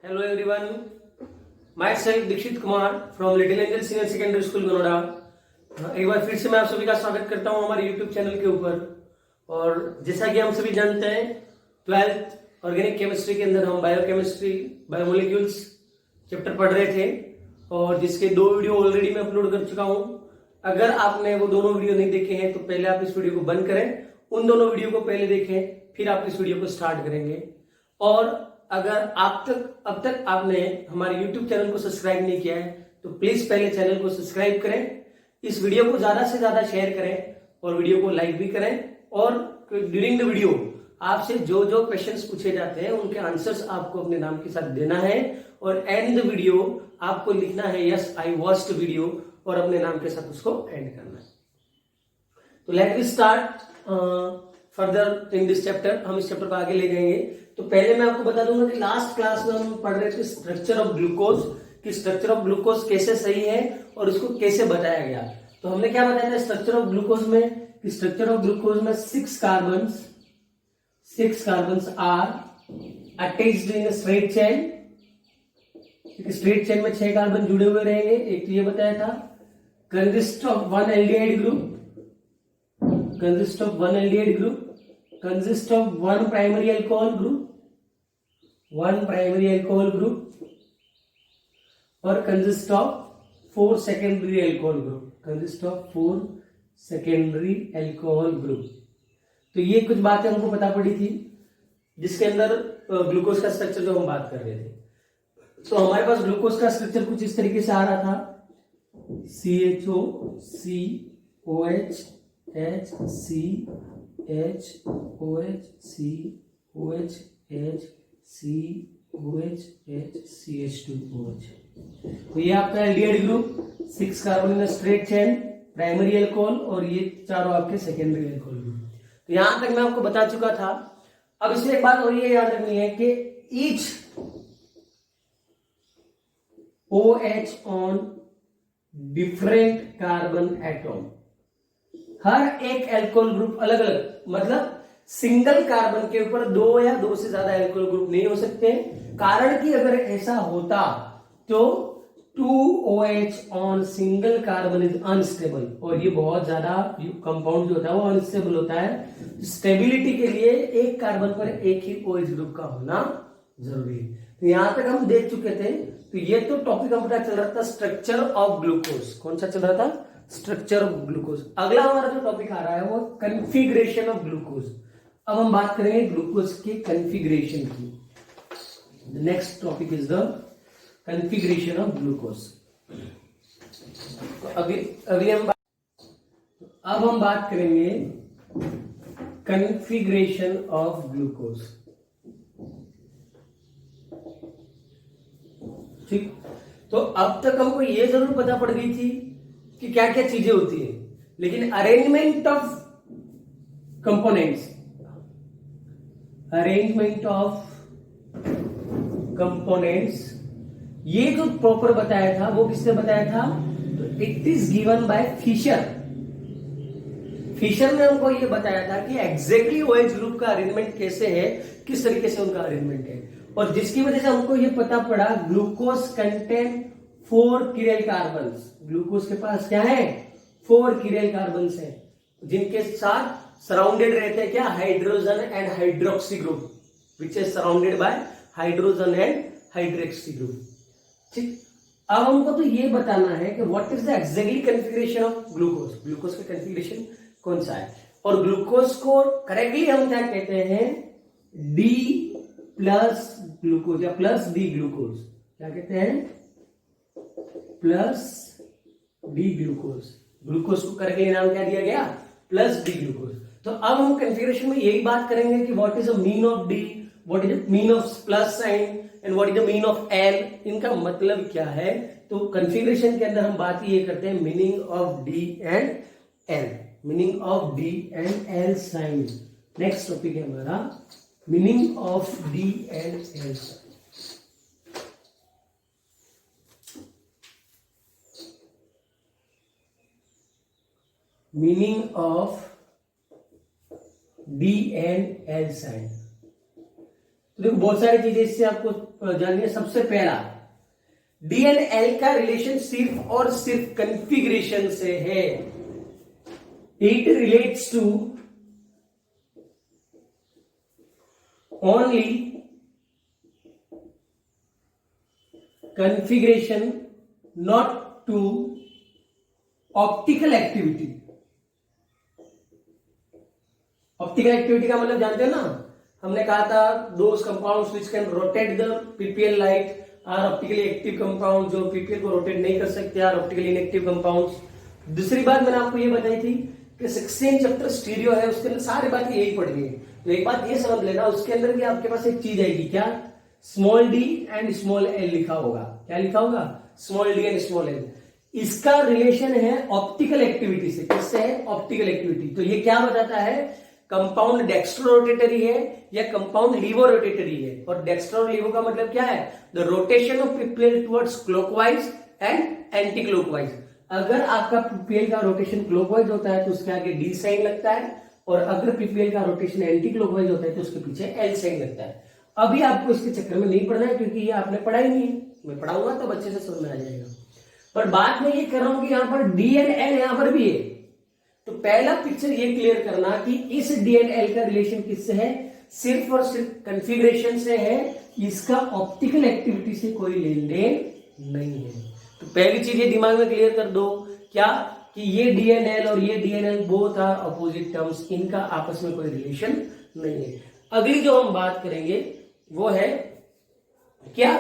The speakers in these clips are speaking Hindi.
Hello everyone, myself Dikshit Kumar from Little Angel Senior Secondary School Ganoda. एक बार फिर से मैं आप सभी का स्वागत करता हूं हमारे YouTube चैनल के ऊपर। और जैसा कि हम सभी जानते हैं 12th ऑर्गेनिक केमिस्ट्री के अंदर हम बायोकेमिस्ट्री बायोमोलिक्यूल्स चैप्टर पढ़ रहे थे और जिसके 2 वीडियो ऑलरेडी मैं अपलोड कर चुका हूं। अगर आपने वो दोनों वीडियो नहीं देखे हैं तो पहले आप इस वीडियो को बंद करें, उन दोनों वीडियो को पहले देखें, फिर आप इस वीडियो को स्टार्ट करेंगे। और अगर अब तक आपने हमारे YouTube चैनल को सब्सक्राइब नहीं किया है तो प्लीज पहले चैनल को सब्सक्राइब करें, इस वीडियो को ज्यादा से ज्यादा शेयर करें और वीडियो को लाइक भी करें। और ड्यूरिंग द वीडियो आपसे जो जो क्वेश्चंस पूछे जाते हैं उनके आंसर्स आपको अपने नाम के साथ देना है और एंड द वीडियो आपको लिखना है यस आई वॉच्ड वीडियो और अपने नाम के साथ उसको एंड करना है। तो let we start further in this chapter. हम इस चैप्टर को आगे ले जाएंगे। तो पहले मैं आपको बता दूंगा कि लास्ट क्लास में हम पढ़ रहे थे स्ट्रक्चर ऑफ ग्लूकोज, कि स्ट्रक्चर ऑफ ग्लूकोज कैसे सही है और इसको कैसे बताया गया। तो हमने क्या बताया था स्ट्रक्चर ऑफ ग्लूकोज में, कि स्ट्रक्चर ऑफ ग्लूकोज में 6 carbons are attached in straight chain. Straight chain में 6 कार्बन जुड़े हुए रहेंगे, एक तो ये बताया था। Consist of 1 aldehyde group, consist of 1 aldehyde group, consist of 1 primary alcohol group, 1 primary alcohol group और consist of 4 secondary alcohol group, consist of 4 secondary alcohol group. तो ये कुछ बातें हमको पता पड़ी थी जिसके अंदर ग्लूकोज का स्ट्रक्चर जो हम बात कर रहे थे। तो हमारे पास ग्लूकोज का स्ट्रक्चर कुछ इस तरीके से आ रहा था, CHO COH CH2OH। तो ये आपका aldehyde group, 6 carbon in straight chain, primary alcohol और ये चारों आपके सेकेंडरी अल्कोहल ग्रुप। तो यहां तक मैं आपको बता चुका था। अब इसमें एक बात और ये याद रखनी है कि each OH on different carbon atom, हर एक अल्कोहल ग्रुप अलग अलग, मतलब सिंगल कार्बन के ऊपर 2 या 2 से ज्यादा अल्कोहल ग्रुप नहीं हो सकते। कारण कि अगर ऐसा होता तो 2OH on single carbon is unstable और ये बहुत ज्यादा कंपाउंड जो होता है वो अनस्टेबल होता है। स्टेबिलिटी के लिए एक कार्बन पर एक ही OH ग्रुप का होना जरूरी है। तो यहां तक हम देख चुके थे। तो ये तो टॉपिक हम पता चल रहा था स्ट्रक्चर ऑफ ग्लूकोज। कौन सा चल रहा था? Structure of glucose. अगला हमारा जो टॉपिक आ रहा है वो कन्फिग्रेशन ऑफ ग्लूकोज। अब हम बात करेंगे ग्लूकोज के कन्फिग्रेशन की। The next topic is the configuration of glucose. तो अब हम बात करेंगे कन्फिग्रेशन ऑफ ग्लूकोज। ठीक, तो अब तक हमको ये जरूर पता पड़ गई थी कि क्या क्या चीजें होती है, लेकिन अरेंजमेंट ऑफ कंपोनेंट्स, ये जो प्रॉपर बताया था वो किसने बताया था? तो it is given by Fisher. Fisher ने हमको ये बताया था कि एग्जैक्टली OH ग्रुप का अरेंजमेंट कैसे है, किस तरीके से उनका अरेंजमेंट है, और जिसकी वजह से हमको ये पता पड़ा glucose contain 4 chiral carbons. Glucose के पास क्या है? 4 किरेल कार्बन्स है, जिनके साथ सराउंडेड रहते हैं क्या? Hydrogen and hydroxy group, which is surrounded by hydrogen and hydroxy group. ठीक, अब हमको तो ये बताना है कि what is the exactly configuration of glucose. Glucose का कन्फिगरेशन कौन सा है, और ग्लूकोज को करेक्टली हम क्या कहते हैं? D प्लस ग्लूकोज या प्लस D ग्लूकोज। क्या कहते हैं? Plus D glucose. ग्लूकोज को करेक्टली नाम क्या दिया गया? Plus D glucose. तो अब हम कन्फिगरेशन में यही बात करेंगे कि what is the mean of D, what is the mean of plus sign and what is the mean of L, इनका मतलब क्या है। तो कन्फिगरेशन के अंदर हम बात ये करते हैं meaning of D and L, meaning of D and L sign. Next topic है हमारा meaning of D and L sign. Meaning of D and L sign. तो देखो बहुत सारी चीजें इससे आपको जाननी है। सबसे पहला, डी एंड एल का रिलेशन सिर्फ और सिर्फ कॉन्फ़िगरेशन से है। It relates to only configuration, not to optical activity. Optical activity का मतलब जानते हैं ना, हमने कहा था those compounds which can rotate the PPL light are optically active compound, जो पीपीएल को रोटेट नहीं कर सकते आर ऑप्टिकली इनएक्टिव कंपाउंड्स। दूसरी बात मैंने आपको ये बताई थी कि 16 चैप्टर स्टीरियो है, उसके अंदर सारी बातें यही पढ़ गई। तो एक बात ये समझ लेना, उसके अंदर भी आपके पास एक चीज आएगी, क्या? Small D and small L लिखा होगा। क्या लिखा होगा? Small D and small L. इसका रिलेशन है ऑप्टिकल एक्टिविटी से। किससे है? Optical activity. तो ये क्या बताता है? कंपाउंड डेक्स्ट्रो रोटेटरी है या कंपाउंड लीवो रोटेटरी है। और डेक्स्ट्रो और लीवो का मतलब क्या है? The rotation of PPL towards clockwise and anti clockwise. अगर आपका पीपीएल का रोटेशन क्लॉकवाइज होता है तो उसके आगे डी साइन लगता है, और अगर पीपीएल का रोटेशन एंटी क्लॉकवाइज होता है तो उसके पीछे एल साइन लगता है। अभी आपको इसके चक्कर में नहीं पढ़ना है क्योंकि ये आपने पढ़ा ही नहीं है। मैं पढ़ाऊंगा तब अच्छे से समझ में आ जाएगा। पर बात मैं ये कर रहा हूं कि यहां पर डी एंड एल यहां पर भी है। तो पहला पिक्चर ये क्लियर करना कि इस डी एंड एल का रिलेशन किससे है? सिर्फ और सिर्फ कॉन्फ़िगरेशन से है। इसका ऑप्टिकल एक्टिविटी से कोई लेन देन नहीं है। तो पहली चीज ये दिमाग में क्लियर कर दो, क्या? कि ये डी एंड एल और ये D and L both are opposite terms, इनका आपस में कोई रिलेशन नहीं है। अगली जो हम बात करेंगे वो है क्या?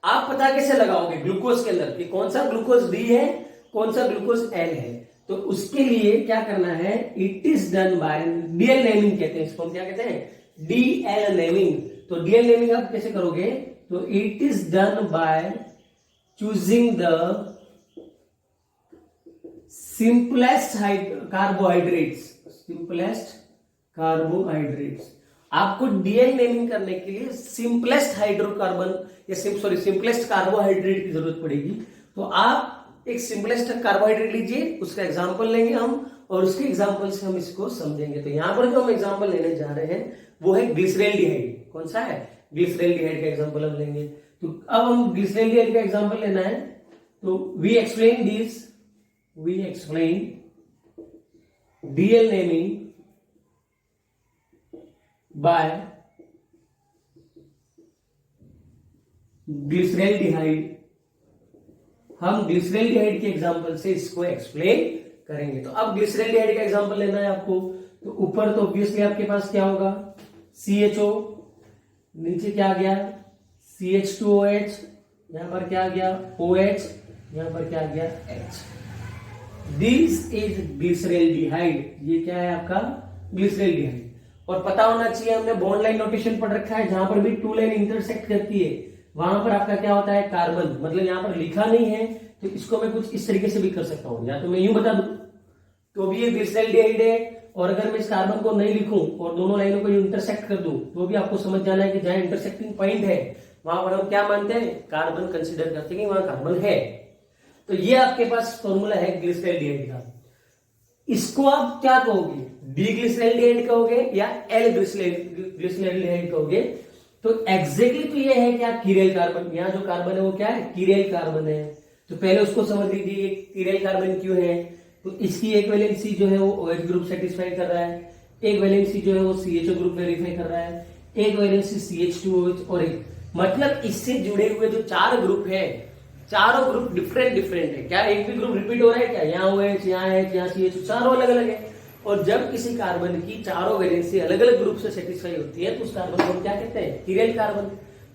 आप पता कैसे लगाओगे ग्लूकोज के अंदर कि कौन सा ग्लूकोज डी है, कौन सा ग्लूकोज एल है? तो उसके लिए क्या करना है? It is done by DL naming कहते हैं इसको। हम क्या कहते हैं? DL naming. तो डीएल नेमिंग आप कैसे करोगे? तो it is done by choosing the simplest carbohydrates. Simplest carbohydrates. आपको डीएल नेमिंग करने के लिए सिंपलेस्ट हाइड्रोकार्बन या सिंपलेस्ट कार्बोहाइड्रेट की जरूरत पड़ेगी। तो आप एक सिंपलेस्ट कार्बोहाइड्रेट लीजिए, उसका एग्जांपल लेंगे हम, और उसके एग्जांपल से हम इसको समझेंगे। तो यहां पर जो हम एग्जांपल लेने जा रहे हैं वो है ग्लिसरेल्डिहाइड। कौन सा है? ग्लिसरेल्डिहाइड का एग्जांपल हम लेंगे। तो अब हम ग्लिसरेल्डिहाइड का एग्जांपल लेना है। तो we explain DL naming by glyceraldehyde. हम ग्लिसरेल्डिहाइड के एग्जांपल से इसको एक्सप्लेन करेंगे। तो अब ग्लिसरेल्डिहाइड का एग्जांपल लेना है आपको। तो ऊपर तो ऑब्वियसली आपके पास क्या होगा? CHO, नीचे क्या आ गया? CH2OH, यहां पर क्या आ गया? OH, यहां पर क्या आ गया? H। This is glyceraldehyde. ये क्या है आपका? ग्लिसरेल्डिहाइड। और पता होना चाहिए, हमने बॉन्ड लाइन नोटेशन पढ़ रखा है, जहां पर भी टू लाइन इंटरसेक्ट करती है वहां पर आपका क्या होता है? कार्बन। मतलब यहां पर लिखा नहीं है तो इसको मैं कुछ इस तरीके से भी कर सकता हूं, या तो मैं यूं बता दूं तो भी ये ग्लिसरेल्डिहाइड है, और अगर मैं इस कार्बन को नहीं लिखूं और दोनों लाइनों को इंटरसेक्ट कर दूं तो भी आपको समझ जाना है कि जहां इंटरसेक्टिंग पॉइंट है वहां पर हम क्या मानते हैं? कार्बन कंसिडर करते हैं कि वहां कार्बन है। तो ये आपके पास फॉर्मूला है ग्लिसरेल्डिहाइड का। इसको आप क्या कहोगे? डी ग्लिसरेल्डिहाइड कहोगे या एल ग्लिसरेल्डिहाइड कहोगे? तो एग्जैक्टली तो ये है क्या? कीरेल कार्बन। यहाँ जो कार्बन है वो क्या है? कीरेल कार्बन है। तो पहले उसको समझ लीजिए कीरेल कार्बन क्यों है। तो इसकी एक वैलेंसी जो है वो OH ग्रुप सेटिस्फाई कर रहा है, एक वैलेंसी जो है वो CHO ग्रुप वेरीफाई कर रहा है, एक वैलेंसी CH2OH, और एक मतलब इससे जुड़े हुए जो 4 ग्रुप है, चारों ग्रुप डिफरेंट है। क्या एक भी ग्रुप रिपीट हो रहा है क्या? यहाँ OH, यहाँ H, यहाँ CH, चारों अलग अलग है। और जब किसी कार्बन की चारों वैलेंसी अलग अलग ग्रुप से सेटिस्फाई होती है तो उस कार्बन को हम क्या कहते हैं? कीरेल कार्बन।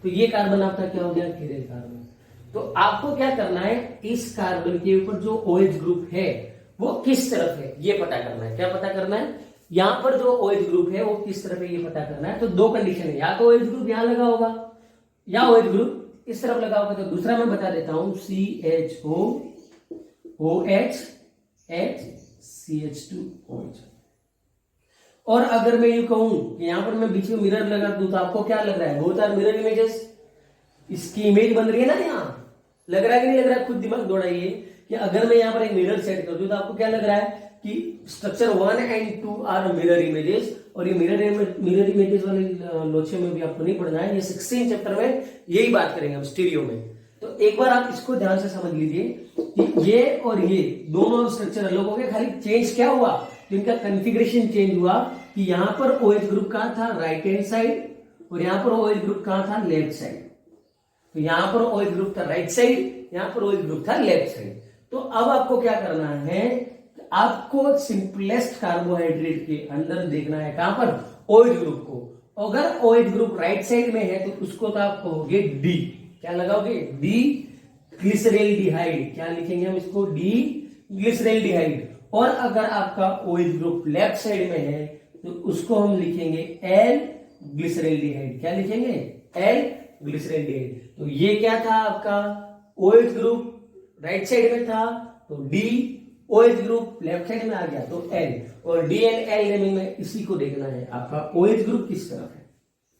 तो ये कार्बन आपका क्या हो गया? कीरेल कार्बन। तो आपको क्या करना है? इस कार्बन के ऊपर जो OH ग्रुप है वो किस तरफ है ये पता करना है। क्या पता करना है? यहां पर जो OH ग्रुप है वो किस तरफ है ये पता करना है। तो 2 कंडीशन है, या तो OH ग्रुप यहां लगा होगा या OH ग्रुप इस तरफ लगा होगा। तो दूसरा मैं बता देता हूं, CHO OH H CH2OH। और अगर मैं यूं कहूं कि यहां पर मैं बीच में मिरर लगा दूं तो आपको क्या लग रहा है? Both are mirror images. इसकी इमेज बन रही है ना, यहां लग रहा है कि नहीं लग रहा है? खुद दिमाग दौड़ाइए कि अगर मैं यहां पर एक मिरर सेट कर दूं तो आपको क्या लग रहा है कि structure 1 and 2 are mirror images, और ये मिरर इमेजेस वाले लोचे में भी आपको नहीं पढ़ना है, ये 16 चैप्टर में यही बात करेंगे हम स्टीरियो में। तो एक बार आप इसको ध्यान से समझ लीजिए कि ये और ये दोनों स्ट्रक्चर अलग हो गए, खाली चेंज क्या हुआ, इनका कॉन्फ़िगरेशन चेंज हुआ कि यहां पर OH ग्रुप कहां था, राइट हैंड साइड, और यहां पर OH ग्रुप कहां था, लेफ्ट साइड। तो यहां पर OH ग्रुप था राइट साइड, यहां पर OH ग्रुप था लेफ्ट साइड। तो अब आपको क्या करना है, आपको सिंपलेस्ट कार्बोहाइड्रेट के अंदर देखना है कहां पर, OH ग्रुप को। अगर OH ग्रुप राइट साइड में है तो उसको तो आप कहोगे डी, क्या लगाओगे, डी ग्लिसरैल्डिहाइड, क्या लिखेंगे हम इसको, डी ग्लिसरैल्डिहाइड। और अगर आपका OH ग्रुप लेफ्ट साइड में है तो उसको हम लिखेंगे एल ग्लिसरैल्डिहाइड, क्या लिखेंगे, एल ग्लिसरैल्डिहाइड। तो ये क्या था आपका, OH ग्रुप राइट साइड में था तो D, OH group left side में आ गया तो एल, और डी एंड एल नेमिंग में इसी को देखना है आपका OH ग्रुप किस तरफ है,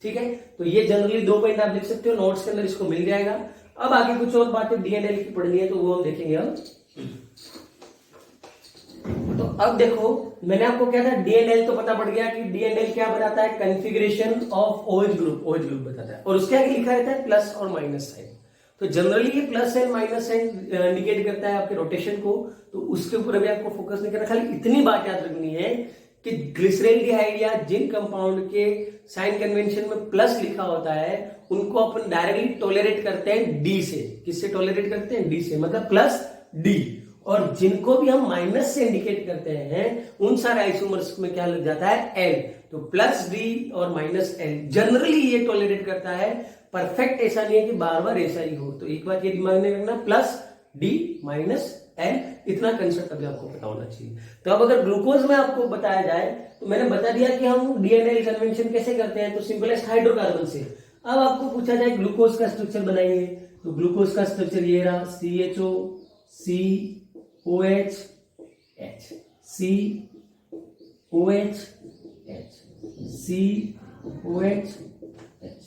ठीक है। तो ये जनरली 2 पॉइंट आप लिख सकते हो, नोट्स के अंदर इसको मिल जाएगा। अब आगे कुछ और बातें डी एंड एल की पढ़नी है तो वो हम देखेंगे अब। तो अब देखो, मैंने आपको क्या था, डी एंड एल तो पता पड़ गया कि डी एंड एल क्या बताता है, कॉन्फ़िगरेशन ऑफ OH ग्रुप बताता है, और उसके आगे लिखा रहता है प्लस और माइनस साइन। तो जनरली ये plus and minus sign indicate करता है आपके रोटेशन को, तो उसके ऊपर अभी आपको फोकस नहीं करना, खाली इतनी बात याद रखनी है कि ग्लिसरैल्डिहाइड या जिंक कंपाउंड के साइन कन्वेंशन में प्लस लिखा होता है, उनको अपन डायरेक्टली टॉलरेट करते हैं डी से। किससे टॉलरेट करते हैं, डी से, मतलब प्लस डी। और जिनको भी हम माइनस से इंडिकेट करते हैं उन सारे आइसोमर्स में क्या लग जाता है, एल। तो प्लस डी और माइनस एल जनरली ये टॉलरेट करता है, परफेक्ट ऐसा नहीं है कि बार बार ऐसा ही हो। तो एक बात ये दिमाग में रखना, प्लस डी माइनस एल, इतना कंसेप्ट अभी आपको पता होना चाहिए। तो अब अगर ग्लूकोज में आपको बताया जाए तो मैंने बता दिया कि हम डीएनएल कन्वेंशन कैसे करते हैं, तो सिंपलेस्ट हाइड्रोकार्बन से। अब आपको पूछा जाए ग्लूकोज का स्ट्रक्चर बनाइए, तो ग्लूकोज का स्ट्रक्चर ये रहा, CHO COH H, COH H, COH H,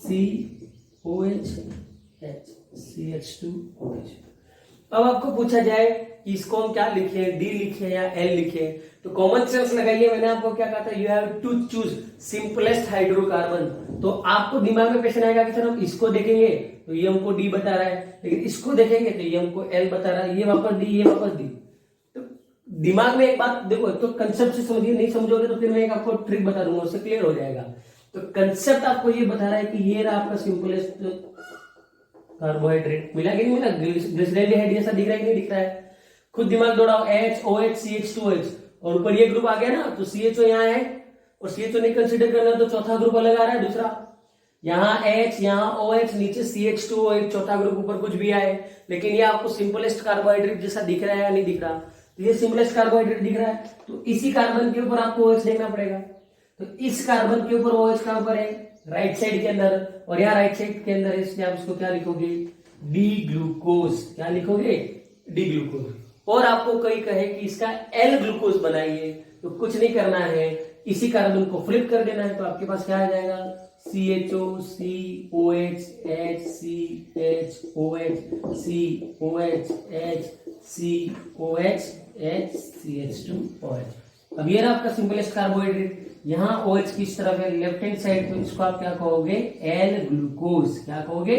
COH H, CH2OH। अब आपको पूछा जाए कि इसको हम क्या लिखे, डी लिखे या एल लिखे, तो कॉमन सेंस लगाइए। मैंने आपको क्या कहा था, you have to choose simplest hydrocarbon. तो आपको दिमाग में क्वेश्चन आएगा कि सर हम इसको देखेंगे तो ये हमको डी बता रहा है, लेकिन इसको देखेंगे तो ये हमको एल बता रहा है, ये वापस डी, ये वापस डी। तो दिमाग में एक बात देखो, तो कंसेप्ट से समझिए, नहीं समझोगे तो फिर मैं एक आपको ट्रिक बता दूंगा, उससे क्लियर हो जाएगा। तो कंसेप्ट आपको ये बता रहा है कि ये रहा आपका सिंपलेस्ट कार्बोहाइड्रेट, मिला कि नहीं मिला, ग्लिसरैल्डिहाइड जैसा दिख रहा है कि नहीं दिख रहा है, खुद दिमाग दौड़ाओ, HOH CH2OH, और ऊपर ये ग्रुप आ गया ना, तो CHO यहाँ है और CHO नहीं कंसीडर करना तो चौथा ग्रुप अलग आ रहा है दूसरा, यहाँ H, यहाँ OH, नीचे CH2OH, चौथा ग्रुप, ऊपर कुछ भी आए, लेकिन ये आपको सिंपलेस्ट कार्बोहाइड्रेट जैसा दिख रहा है या नहीं दिख रहा, तो ये सिंपलेस्ट कार्बोहाइड्रेट दिख रहा है, तो इसी कार्बन के ऊपर आपको OH देखना पड़ेगा। तो इस कार्बन के ऊपर OH कहां पर है, राइट साइड के अंदर, और यहाँ राइट साइड के अंदर, इसलिए आप इसको क्या लिखोगे, डी ग्लूकोज, क्या लिखोगे, डी ग्लूकोज। और आपको कोई कहे कि इसका एल ग्लूकोज बनाइए, तो कुछ नहीं करना है, इसी कार्बन को फ्लिप कर देना है, तो आपके पास क्या आ जाएगा, CHO COH H CHOH COH H COH H CH2OH। अब ये रहा आपका सिंपलेस्ट कार्बोहाइड्रेट, यहाँ OH किस तरफ है, लेफ्ट हैंड साइड, तो इसको आप क्या कहोगे, एल ग्लूकोज, क्या कहोगे,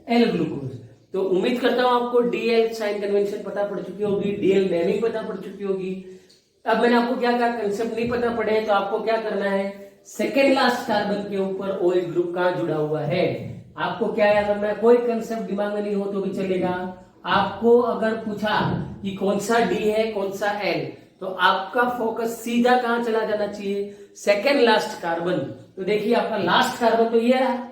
एल ग्लूकोज। तो उम्मीद करता हूं आपको DL साइन कन्वेंशन पता पड़ चुकी होगी, DL नेमिंग पता पड़ चुकी होगी। अब मैंने आपको क्या कहा, कंसेप्ट नहीं पता पड़े तो आपको क्या करना है, सेकेंड लास्ट कार्बन के ऊपर OH ग्रुप कहां जुड़ा हुआ है, आपको क्या याद रखना है, कोई कंसेप्ट दिमाग में नहीं हो तो भी चलेगा। आपको अगर पूछा कि कौन सा डी है कौन सा एल, तो आपका फोकस सीधा कहां चला जाना चाहिए, सेकेंड लास्ट कार्बन। तो देखिए आपका लास्ट कार्बन तो ये रहा,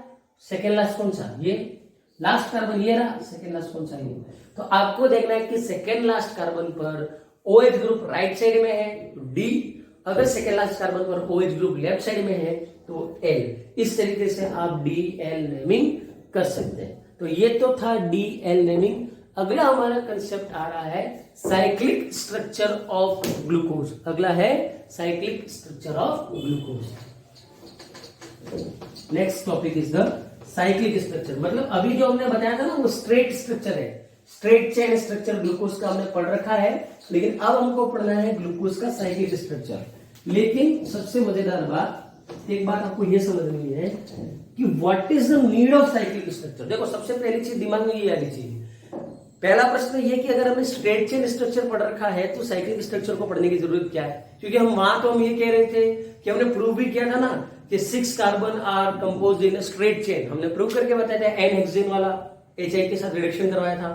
सेकेंड लास्ट कौन सा, ये लास्ट कार्बन ये रहा, सेकेंड लास्ट कौन सा, ये। तो आपको देखना है कि सेकेंड लास्ट कार्बन पर OH ग्रुप राइट साइड में है तो डी, अगर सेकेंड लास्ट कार्बन पर OH ग्रुप लेफ्ट साइड में है तो एल। इस तरीके से आप DL नेमिंग कर सकते हैं। तो ये तो था DL नेमिंग। अगला हमारा कंसेप्ट आ रहा है साइक्लिक स्ट्रक्चर ऑफ ग्लूकोज। अगला है cyclic structure of glucose. Next topic is the cyclic structure. मतलब अभी जो हमने बताया था ना वो स्ट्रेट स्ट्रक्चर है, स्ट्रेट चेन स्ट्रक्चर ग्लूकोज का हमने पढ़ रखा है, लेकिन अब हमको पढ़ना है ग्लूकोज का साइक्लिक स्ट्रक्चर। लेकिन सबसे मजेदार बात, एक बात आपको यह समझनी है कि what is the need of cyclic structure. देखो सबसे पहली चीज दिमाग में ये आनी चाहिए, पहला प्रश्न ये कि अगर हमने स्ट्रेट चेन स्ट्रक्चर पढ़ रखा है तो साइक्लिक स्ट्रक्चर को पढ़ने की जरूरत क्या है। क्योंकि हम वहां तो हम ये कह रहे थे कि हमने प्रूव भी किया था ना कि 6 carbon are compose in straight chain, हमने प्रूव करके बताया था, एन हेक्सेन वाला HI के साथ रिडक्शन करवाया था,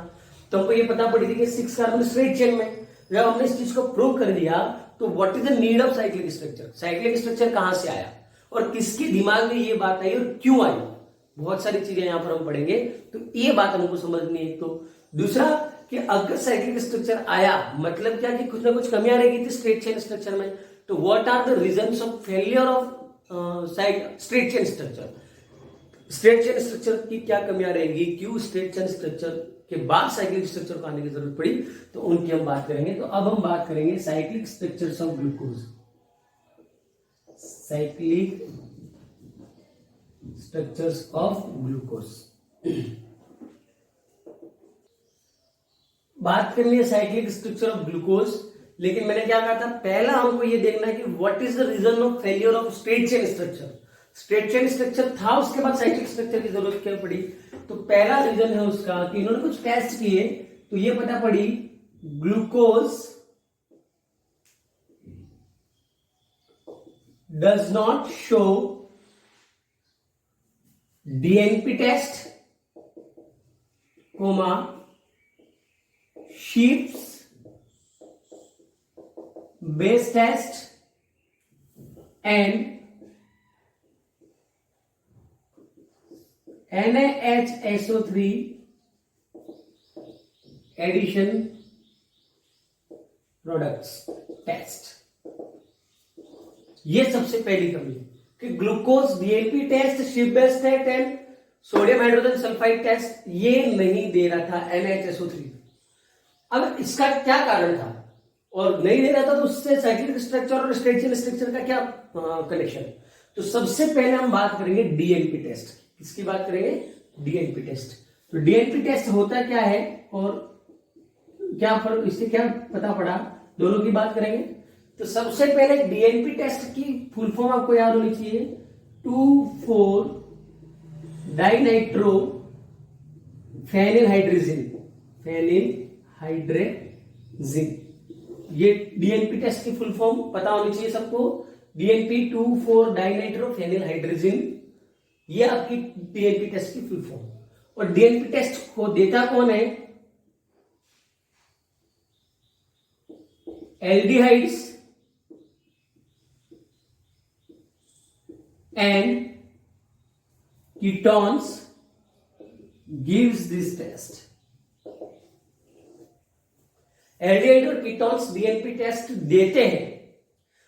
तो हमको ये पता पड़ी थी कि 6 कार्बन स्ट्रेट चेन में। जब हमने इस चीज को प्रूव कर दिया तो what is the need of cyclic structure, cyclic structure कहां से आया और किसके दिमाग में ये बात आई और क्यों आई, बहुत सारी चीजें यहां पर हम पढ़ेंगे, तो ये बात हमको समझनी है। तो दूसरा कि अगर साइक्लिक स्ट्रक्चर आया मतलब क्या कि कुछ ना कुछ कमियां रहेगी थी स्ट्रेट चेन स्ट्रक्चर में, तो what are the reasons of failure of straight chain structure, straight chain structure की क्या कमियां रहेंगी, क्यों स्ट्रेट चेन स्ट्रक्चर के बाद साइक्लिक स्ट्रक्चर को आने की जरूरत पड़ी, तो उनकी हम बात करेंगे। तो अब हम बात करेंगे cyclic structures of glucose, cyclic structures of glucose. बात करनी है साइक्लिक स्ट्रक्चर ऑफ ग्लूकोज, लेकिन मैंने क्या कहा था, पहला हमको ये देखना है कि what is the reason of failure of straight chain structure. Straight chain structure था, उसके बाद साइक्लिक स्ट्रक्चर की जरूरत क्या पड़ी, तो पहला रीजन है उसका कि इन्होंने कुछ टेस्ट किए तो ये पता पड़ी glucose does not show DNP test, Sheep's base test and NaHSO3 addition products test। ये सबसे पहली कमी कि glucose DNP test, sheep base test and sodium hydrogen sulphide test ये नहीं दे रहा था NaHSO3। अब इसका क्या कारण था और नहीं दे रहा था, तो उससे साइक्लिक स्ट्रक्चर और स्ट्रेट चेन स्ट्रक्चर का क्या कनेक्शन। तो सबसे पहले हम बात करेंगे DNP टेस्ट। किसकी बात करेंगे, DNP टेस्ट। तो DNP टेस्ट होता क्या है और क्या फर्क, इससे क्या पता पड़ा, दोनों की बात करेंगे। तो सबसे पहले DNP टेस्ट की फुल फॉर्म आपको याद होनी चाहिए, 2,4 डाइनाइट्रो फेनिलहाइड्रेजिन, फेनिलहाइड्रेजिन, ये DNP टेस्ट की फुल फॉर्म पता होनी चाहिए सबको। DNP 2,4 डाइनाइट्रो फेनिलहाइड्रेजिन, ये आपकी DNP टेस्ट की फुल फॉर्म। और DNP टेस्ट को देता कौन है, aldehydes and ketones gives this test। Aldehyde और कीटोन्स DNP टेस्ट देते हैं।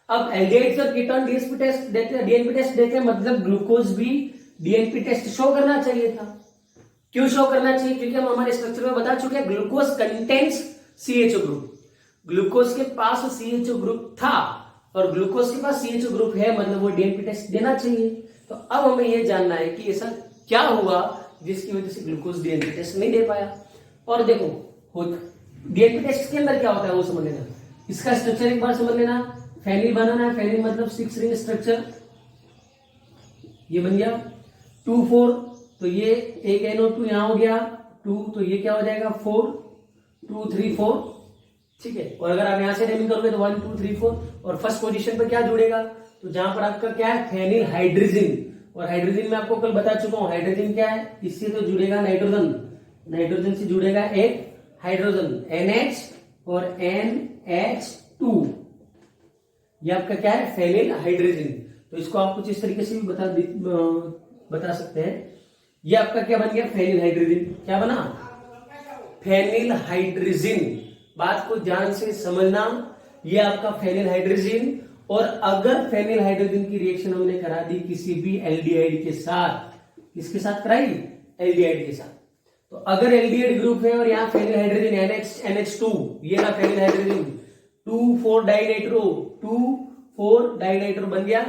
अब एल्डिहाइड्स और कीटोन DNP टेस्ट देते हैं, मतलब ग्लूकोज भी DNP टेस्ट शो करना चाहिए था। क्यों शो करना चाहिए, क्योंकि हम हमारे स्ट्रक्चर में बता चुके हैं glucose contains CHO group, glucose के पास CHO ग्रुप था और ग्लूकोज के पास CHO ग्रुप है, मतलब वो DNP टेस्ट देना चाहिए। तो अब हमें यह जानना है कि ऐसा क्या हुआ जिसकी वजह से ग्लूकोज DNP टेस्ट नहीं दे पाया। और देखो DNP टेस्ट के अंदर क्या होता है वो समझ लेना, इसका स्ट्रक्चर एक बार समझ लेना। फेनिल बनाना है, फेनिल मतलब 6 रिंग स्ट्रक्चर, ये बन गया 2,4, तो ये एक NO2 यहां हो गया 2, तो ये क्या हो जाएगा 4, 2, 3, 4, ठीक है। और अगर आप यहां से नेमिंग करोगे तो 1, 2, 3, 4, और फर्स्ट पोजीशन पर क्या जुड़ेगा, तो जहां पर आपका क्या है फेनिल हाइड्रोजन, और हाइड्रोजन में आपको कल बता चुका हूं हाइड्रोजन क्या है, इससे तो जुड़ेगा नाइट्रोजन, नाइट्रोजन से जुड़ेगा एक हाइड्रोजन NH और NH2, ये आपका क्या है फेनिल हाइड्रोजन। तो इसको आप कुछ इस तरीके से भी बता सकते हैं, ये आपका क्या बन गया फेनिल हाइड्रोजन, क्या बना फेनिल हाइड्रोजन। बात को ध्यान से समझना, ये आपका फेनिल हाइड्रोजन। और अगर फेनिल हाइड्रोजन की रिएक्शन हमने करा दी किसी भी एल्डिहाइड के साथ, किसके साथ कराई, एल्डिहाइड के साथ, तो अगर एल्डिहाइड ग्रुप है और यहाँ फेनिल हाइड्रोजन NH2, ये ना फेनिल हाइड्रोजन 2,4 डाइनाइट्रो, 2,4 डाइनाइट्रो बन गया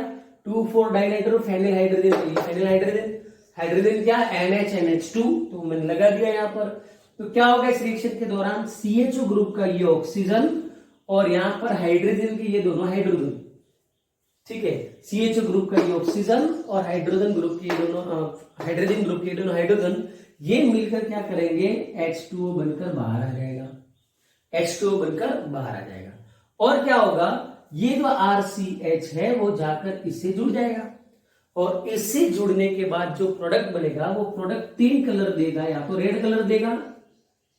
2,4 dinitro phenyl hydrogen, phenyl hydrogen, hydrogen क्या NH NH2, तो मैंने लगा दिया यहाँ पर। तो क्या होगा इस रिएक्शन के दौरान, CHO ग्रुप का ये ऑक्सीजन और यहां पर हाइड्रोजन के ये दोनों हाइड्रोजन, ठीक है, CHO ग्रुप का ये ऑक्सीजन और हाइड्रोजन ग्रुप के दोनों हाइड्रोजन ग्रुप के दोनों हाइड्रोजन, ये मिलकर क्या करेंगे, H2O बनकर बाहर आ जाएगा, H2O बनकर बाहर आ जाएगा। और क्या होगा, ये जो RCH है वो जाकर इससे जुड़ जाएगा और इससे जुड़ने के बाद जो प्रोडक्ट बनेगा वो प्रोडक्ट 3 कलर देगा, या तो रेड कलर देगा,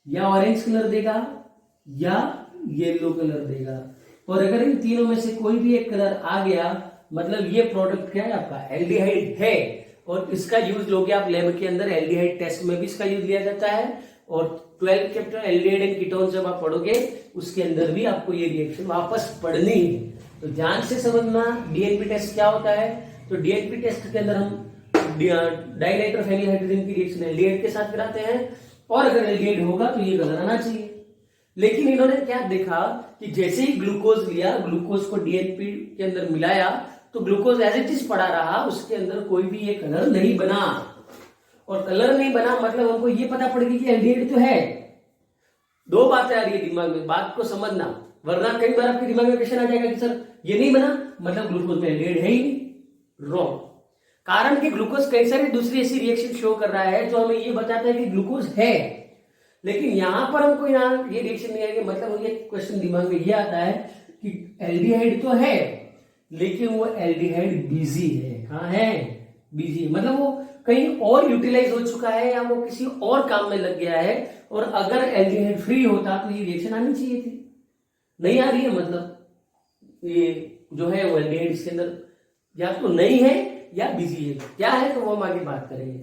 या ऑरेंज कलर देगा, या येलो कलर देगा। और अगर इन तीनों में से कोई भी एक कलर आ गया, मतलब ये प्रोडक्ट क्या है आपका, एल्डिहाइड है। और इसका यूज लोगे आप लैब के अंदर, एल्डिहाइड टेस्ट में भी इसका यूज लिया जाता है। और 12 चैप्टर एल्डिहाइड एंड कीटोन जब आप पढ़ोगे उसके अंदर भी आपको ये रिएक्शन वापस पढ़नी है। तो ध्यान से समझना डीएनपी टेस्ट क्या होता है। तो डीएनपी टेस्ट के अंदर हम डाइनाइट्रोफेनिल हाइड्रोजन की रिएक्शन एल्डिहाइड के साथ कराते हैं, और अगर एल्डिहाइड होगा तो ये कलर आना चाहिए। लेकिन इन्होंने क्या देखा कि जैसे ही ग्लूकोज लिया, ग्लूकोज को डीएनपी के अंदर मिलाया, तो ग्लूकोज एज इट इज पड़ा रहा, उसके अंदर कोई भी ये कलर नहीं बना। और कलर नहीं बना मतलब हमको ये पता पड़ गई कि एल्डिहाइड तो है। दो बातें आ रही है दिमाग में, बात को समझना, वरना कई बार आपके दिमाग में क्वेश्चन आ जाएगा कि सर ये नहीं बना मतलब ग्लूकोज में एल्डिहाइड है ही नहीं। रॉन्ग। कारण कि ग्लूकोज कई सारी दूसरी ऐसी रिएक्शन शो कर रहा है जो हमें ये बताता है कि ग्लूकोज है, लेकिन यहां पर हमको यहाँ ये रिएक्शन नहीं आएगी। मतलब ये क्वेश्चन दिमाग में ये आता है कि एल्डिहाइड तो है लेकिन वो एल्डिहाइड बिजी है। कहाँ है, बिजी, मतलब वो कहीं और यूटिलाइज हो चुका है या वो किसी और काम में लग गया है। और अगर एल्डिहाइड फ्री होता तो ये रिएक्शन आनी चाहिए थी, नहीं आ रही है। मतलब ये जो है वो एल्डिहाइड इसके अंदर या तो नहीं है या बिजी है। क्या है तो वो हम आगे बात करेंगे।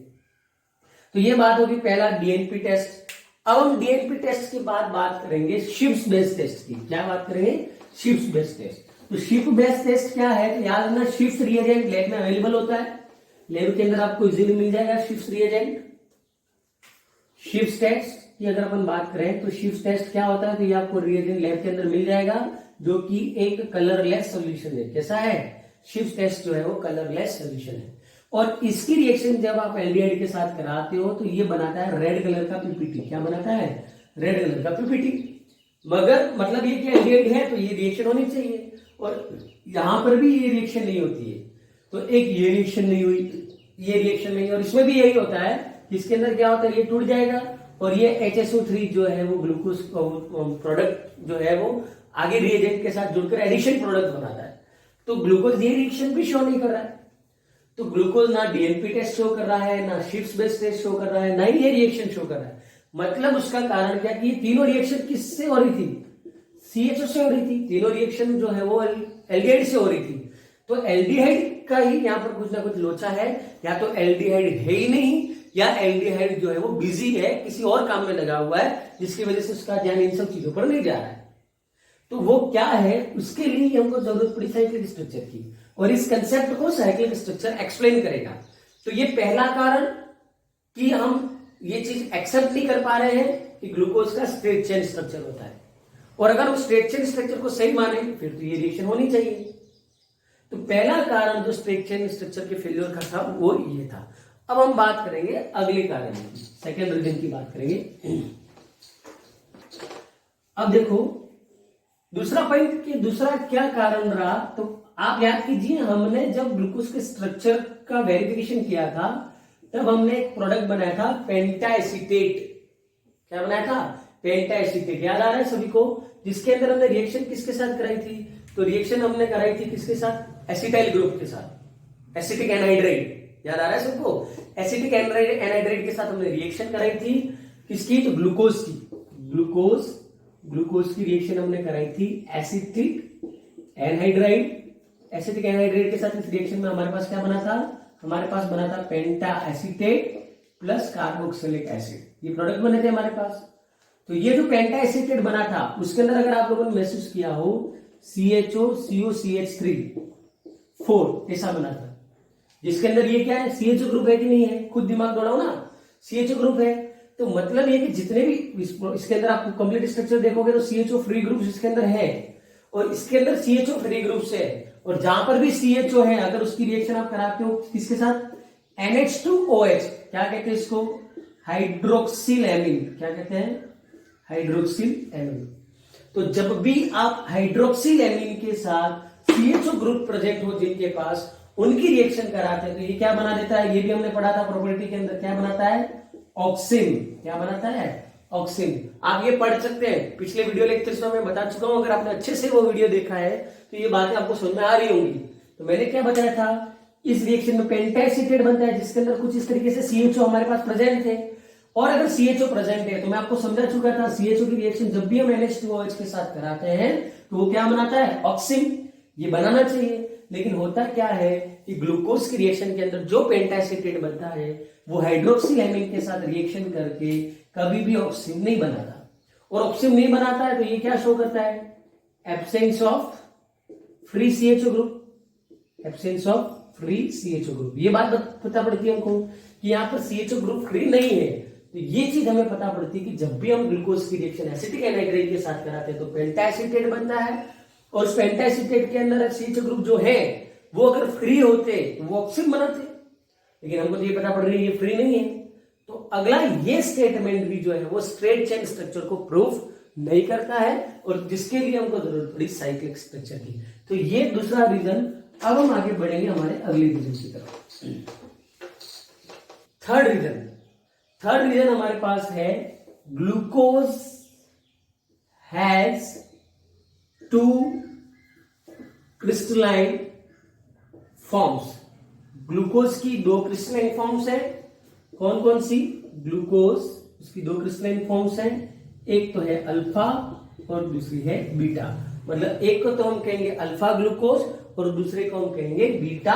तो ये बात होगी पहला डीएनपी टेस्ट। अब हम डीएनपी टेस्ट के बाद बात करेंगे शिफ्ट बेस्ड टेस्ट की। क्या बात करेंगे, शिफ्ट बेस्ड टेस्ट। तो शिफ्ट बेस्ड टेस्ट क्या है, तो याद रखना शिफ्ट रिएजेंट लैब में अवेलेबल होता है, लैब के अंदर आपको इजीली मिल जाएगा शिफ्ट रिएजेंट। शिफ्ट टेस्ट की अगर अपन बात करें तो शिफ्ट टेस्ट क्या होता है, तो ये आपको रिएजेंट लैब के अंदर मिल जाएगा जो कि एक कलरलेस सॉल्यूशन है। कैसा है, शिफ्ट टेस्ट जो है वो कलरलेस सॉल्यूशन है। और इसकी रिएक्शन जब आप एल्डिहाइड के साथ कराते हो तो ये बनाता है रेड कलर का पीपीटी। क्या बनाता है, रेड कलर का पीपीटी। मगर मतलब ये कि एल्डिहाइड है तो ये रिएक्शन होनी चाहिए, और यहां पर भी ये रिएक्शन नहीं होती है। तो एक ये रिएक्शन नहीं हुई, ये रिएक्शन नहीं, और इसमें भी यही होता है कि इसके अंदर क्या होता है, ये टूट जाएगा और ये HSO3 जो है वो ग्लूकोज प्रोडक्ट जो है वो आगे रिएजेंट के साथ जुड़कर एडिशन प्रोडक्ट बनाता है। तो ग्लूकोज ये रिएक्शन भी शो नहीं कर रहा है। तो ग्लूकोज ना डीएनपी टेस्ट शो कर रहा है, ना शिफ्ट बेस्ड टेस्ट शो कर रहा है, ना ही ये रिएक्शन शो कर रहा है। मतलब उसका कारण क्या कि ये तीनों रिएक्शन किससे हो रही थी, CHO से हो रही थी। तीनों रिएक्शन जो है वो एल्डिहाइड से हो रही थी। तो एल्डिहाइड का ही यहाँ पर कुछ ना कुछ लोचा है, या तो एल्डिहाइड है ही नहीं, या एल्डिहाइड जो है वो बिजी है, किसी और काम में लगा हुआ है, जिसकी वजह से उसका ध्यान इन सब चीजों पर नहीं जा रहा है। तो वो क्या है, उसके लिए हमको जरूरत पड़ी साइक्लिक स्ट्रक्चर की, और इस कंसेप्ट को साइक्लिक स्ट्रक्चर एक्सप्लेन करेगा। तो ये पहला कारण कि हम ये चीज एक्सेप्ट नहीं कर पा रहे हैं कि ग्लूकोज का स्ट्रेट चेन स्ट्रक्चर होता है, और अगर हम स्ट्रेट चेन स्ट्रक्चर को सही माने फिर तो ये रिएक्शन होनी चाहिए। तो पहला कारण जो स्ट्रेट चेन स्ट्रक्चर के फेलियर का था वो ये था। अब हम बात करेंगे अगले कारण की, सेकेंड रीजन की बात करेंगे। अब देखो दूसरा पॉइंट कि दूसरा क्या कारण रहा, तो आप याद कीजिए हमने जब ग्लूकोज के स्ट्रक्चर का वेरिफिकेशन किया था तब हमने एक प्रोडक्ट बनाया था पेंटाएसीटेट। क्या बनाया था, पेंटाएसीटेट। याद आ रहा है सभी को, जिसके अंदर हमने रिएक्शन किसके साथ कराई थी, तो रिएक्शन हमने कराई थी किसके साथ, एसिटाइल ग्रुप के साथ, एसिटिक एनहाइड्राइड। याद आ रहा है सबको, एसिटिक एनहाइड्राइड के साथ हमने रिएक्शन कराई थी किसकी, तो ग्लूकोज की। ग्लूकोज की रिएक्शन हमने कराई थी एसिटिक एनहाइड्राइड। एसिटिक एनहाइड्राइड के साथ इस रिएक्शन में हमारे पास क्या बना था, हमारे पास बना था पेंटाएसीटेट प्लस कार्बोक्सिलिक एसिड। ये प्रोडक्ट बने थे हमारे पास। तो ये जो पेंटाएसीटेट बना था उसके अंदर अगर आप लोगों ने महसूस किया हो CHO COCH3 4 ऐसा बना था, जिसके अंदर ये क्या है, CHO ग्रुप है कि नहीं है, खुद दिमाग दौड़ाओ ना, CHO ग्रुप है। तो मतलब ये कि जितने भी इसके अंदर आप कंप्लीट स्ट्रक्चर देखोगे तो CHO फ्री ग्रुप इसके अंदर है, और इसके अंदर CHO फ्री ग्रुप है। और जहां पर भी CHO है अगर उसकी रिएक्शन आप कराते हो किसके साथ, NH2OH, क्या कहते हैं इसको, हाइड्रोक्सिल एमीन, क्या कहते हैं, हाइड्रोक्सिल एमीन। तो जब भी आप हाइड्रोक्सिल एमीन के साथ CHO ग्रुप प्रेजेंट हो जिनके पास, उनकी रिएक्शन कराते हैं तो ये क्या बना देता है, ये भी हमने पढ़ा था प्रॉपर्टी के अंदर, क्या बनाता है, ऑक्सिन। क्या बनाता है, ऑक्सिन। आप ये पढ़ सकते हैं, पिछले वीडियो लेक्चर्स में मैं बता चुका हूं, अगर आपने अच्छे से वो वीडियो देखा है तो ये बातें आपको समझ में आ रही होंगी। तो मैंने क्या बताया था, इस रिएक्शन में पेंटाएसिटेट बनता है जिसके अंदर कुछ इस तरीके से CHO हमारे पास प्रेजेंट थे, और अगर CHO प्रेजेंट है तो मैं आपको समझा चुका था CHO की रिएक्शन जब भी हम NH2OH के साथ कराते हैं तो वो क्या बनाता है, ऑक्सिन। ये बनाना चाहिए, लेकिन होता क्या है कि ग्लूकोज की रिएक्शन के अंदर जो पेंटाएसिटेट बनता है वो हाइड्रोक्सिल एमीन के साथ रिएक्शन करके कभी भी ऑक्सिन नहीं बनाता, और ऑक्सिन नहीं बनाता है तो ये क्या शो करता है, absence of free CHO group, absence of free CHO group. ये बात पता पड़ती है हमको कि यहाँ पर CHO ग्रुप फ्री नहीं है। तो ये चीज हमें पता पड़ती है कि जब भी हम ग्लूकोज की रिएक्शन एसिटिक एनाइड्राइड के साथ कराते हैं तो पेंटाएसिटेट बनता है, और उस पेंटाएसिटेट के अंदर CHO ग्रुप जो है वो अगर फ्री होते तो वो ऑक्सिन बनाते, लेकिन हमको तो ये पता पड़ रही है ये फ्री नहीं है। तो अगला ये स्टेटमेंट भी जो है वो स्ट्रेट चेन स्ट्रक्चर को प्रूफ नहीं करता है, और जिसके लिए हमको जरूरत पड़ी साइक्लिक स्ट्रक्चर की। तो ये दूसरा रीजन। अब हम आगे बढ़ेंगे हमारे अगले रीजन की तरफ। थर्ड रीजन हमारे पास है glucose has 2 crystalline forms. Glucose की 2 क्रिस्टलाइन फॉर्म्स है। कौन कौन सी, ग्लूकोज उसकी 2 क्रिस्टलाइन फॉर्म्स हैं, एक तो है अल्फा और दूसरी है बीटा। मतलब एक को तो हम कहेंगे अल्फा ग्लूकोज और दूसरे को हम कहेंगे बीटा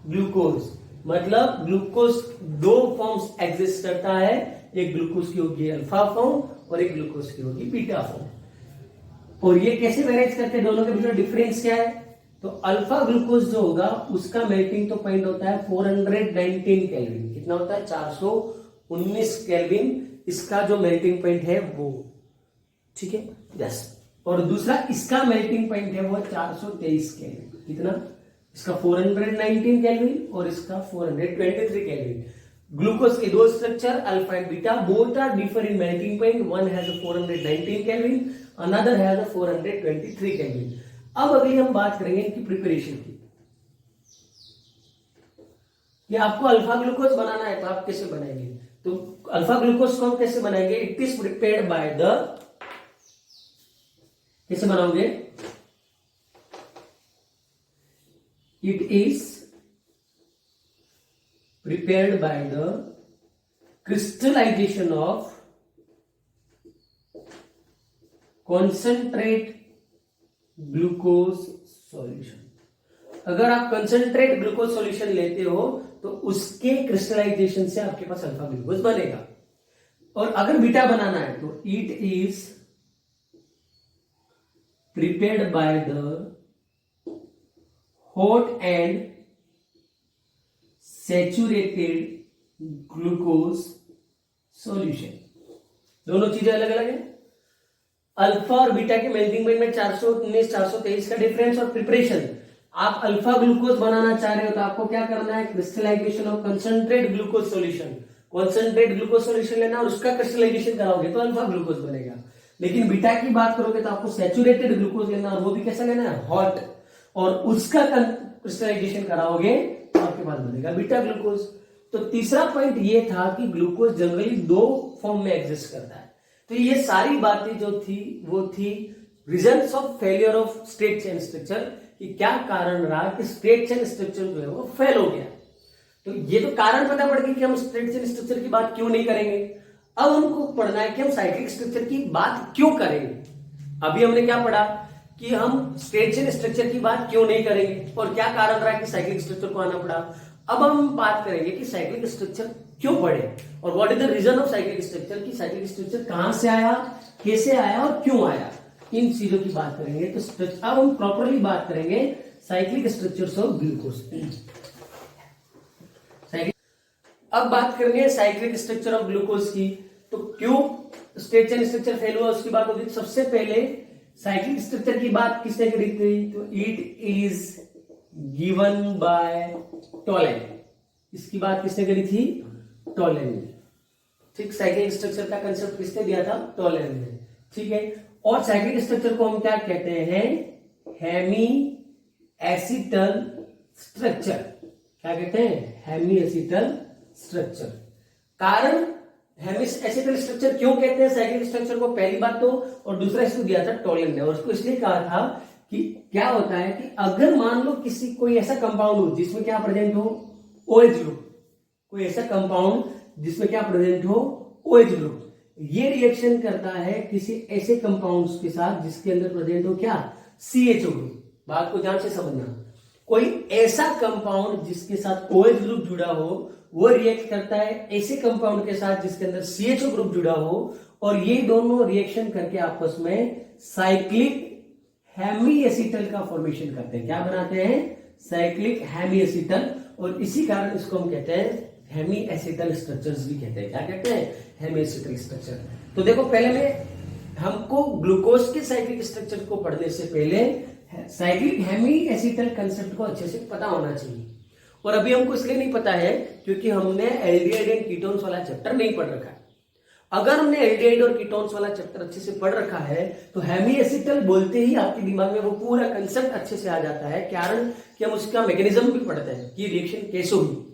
ग्लूकोज। मतलब ग्लूकोज 2 फॉर्म्स एग्जिस्ट करता है, एक ग्लूकोज की होगी अल्फा फॉर्म और एक ग्लूकोज की होगी बीटा फॉर्म। और ये कैसे मैनेज करते हैं, दोनों के बीच में डिफरेंस क्या है, तो अल्फा ग्लूकोज जो होगा उसका मेल्टिंग तो पॉइंट होता है 419 केल्विन। कितना होता है, 419 केल्विन इसका जो मेल्टिंग पॉइंट है वो, ठीक है, यस। और दूसरा इसका मेल्टिंग पॉइंट है वो 423 केल्विन। कितना, इसका 419 केल्विन और इसका 423 केल्विन। ग्लूकोज के 2 structure alpha and beta, both are differ in melting point, one has 419 kelvin, another has 423 kelvin. अब अगली हम बात करेंगे इनकी प्रिपरेशन की। कि आपको अल्फा ग्लूकोज बनाना है तो आप कैसे बनाएंगे, तो अल्फा ग्लूकोज को हम कैसे बनाएंगे, it is prepared by the, कैसे बनाओगे, it is prepared by the crystallisation of concentrate glucose solution. अगर आप कंसंट्रेट ग्लूकोज सॉल्यूशन लेते हो तो उसके क्रिस्टलाइजेशन से आपके पास अल्फा ग्लूकोज बनेगा। और अगर बीटा बनाना है तो it is prepared by the hot and saturated glucose solution. दोनों चीजें अलग अलग है। अल्फा और बीटा के मेल्टिंग पॉइंट में 419 423 का डिफरेंस। और प्रिपरेशन, आप अल्फा ग्लूकोज बनाना चाह रहे हो तो आपको क्या करना है, crystallisation of concentrate glucose solution. Concentrate glucose solution लेना और उसका क्रिस्टलाइजेशन कराओगे तो अल्फा ग्लूकोज बनेगा। लेकिन बीटा की बात करोगे तो आपको सैचुरेटेड ग्लूकोज लेना, और वो भी कैसा लेना है, हॉट, और उसका क्रिस्टलाइजेशन कराओगे तो आपके पास बनेगा बीटा ग्लूकोज। तो तीसरा पॉइंट ये था कि ग्लूकोज जनरली 2 फॉर्म में एग्जिस्ट करता है। तो ये सारी बातें जो थी वो थी reasons of failure of straight chain structure, कि क्या कारण रहा कि स्ट्रेट चेन स्ट्रक्चर जो है वो फेल हो गया। तो ये तो कारण पता पड़ गया कि हम स्ट्रेट चेन स्ट्रक्चर की बात क्यों नहीं करेंगे। अब हमको पढ़ना है कि हम साइक्लिक स्ट्रक्चर की बात क्यों करेंगे। अभी हमने क्या पढ़ा कि हम स्ट्रेट चेन स्ट्रक्चर की बात क्यों नहीं करेंगे और क्या कारण रहा कि साइक्लिक स्ट्रक्चर को आना पड़ा। अब हम बात करेंगे कि साइक्लिक स्ट्रक्चर क्यों पढ़े और what is the reason of cyclic structure, कि साइक्लिक स्ट्रक्चर कहां से आया, कैसे आया और क्यों आया, इन चीजों की बात करेंगे। तो अब हम प्रॉपरली बात करेंगे साइक्लिक स्ट्रक्चर्स ऑफ ग्लूकोज। अब बात करेंगे साइक्लिक स्ट्रक्चर ऑफ ग्लूकोज की। तो क्यों स्ट्रेट चेन स्ट्रक्चर फेल हुआ उसकी बात होगी। सबसे पहले साइक्लिक स्ट्रक्चर की बात किसने करी थी, तो it is given bye Ptolemy. इसकी बात किसने करी थी, टॉलेमी। ठीक, साइक्लिक स्ट्रक्चर का कंसेप्ट किसने दिया था? टॉलेरेंट ने। ठीक है, और साइक्लिक स्ट्रक्चर को हम क्या कहते हैं? Hemi acetal structure. क्या कहते हैं? Hemi acetal structure. कारण हेमी एसिटल स्ट्रक्चर क्यों कहते हैं साइक्लिक स्ट्रक्चर को? पहली बात तो, और दूसरा इसको दिया था टॉलेरेंट ने, और उसको इसलिए कहा था कि क्या होता है कि अगर मान लो किसी कोई ऐसा कंपाउंड हो जिसमें क्या प्रेजेंट हो? OH group. कोई ऐसा कंपाउंड जिसमें क्या प्रेजेंट हो? OH group. ये रिएक्शन करता है किसी ऐसे कंपाउंड्स के साथ जिसके अंदर प्रेजेंट हो क्या? CHO group. बात को ध्यान से समझना। कोई ऐसा कंपाउंड जिसके साथ OH ग्रुप जुड़ा हो वो रिएक्ट करता है ऐसे कंपाउंड के साथ जिसके अंदर CHO ग्रुप जुड़ा हो, और ये दोनों रिएक्शन करके आपस में साइक्लिक हेमी एसिटल का फॉर्मेशन करते हैं। क्या बनाते हैं? Cyclic hemi acetal. और इसी कारण इसको हम कहते हैं हेमी एसिटल स्ट्रक्चर्स भी कहते हैं। क्या कहते हैं? Hemi acetal structure. तो देखो, पहले में हमको ग्लूकोज के साइक्लिक स्ट्रक्चर को पढ़ने से पहले साइक्लिक हेमी एसिटल कंसेप्ट को अच्छे से पता होना चाहिए। और अभी हमको इसलिए नहीं पता है क्योंकि हमने एल्डिहाइड एंड कीटोन्स वाला चैप्टर नहीं पढ़ रखा है। अगर हमने एल्डिहाइड और कीटोन्स वाला चैप्टर अच्छे से पढ़ रखा है तो हेमी एसिटल बोलते ही आपके दिमाग में वो पूरा कंसेप्ट अच्छे से आ जाता है। कारण कि हम उसका मैकेनिज्म भी पढ़ते हैं कि रिएक्शन कैसे हुई।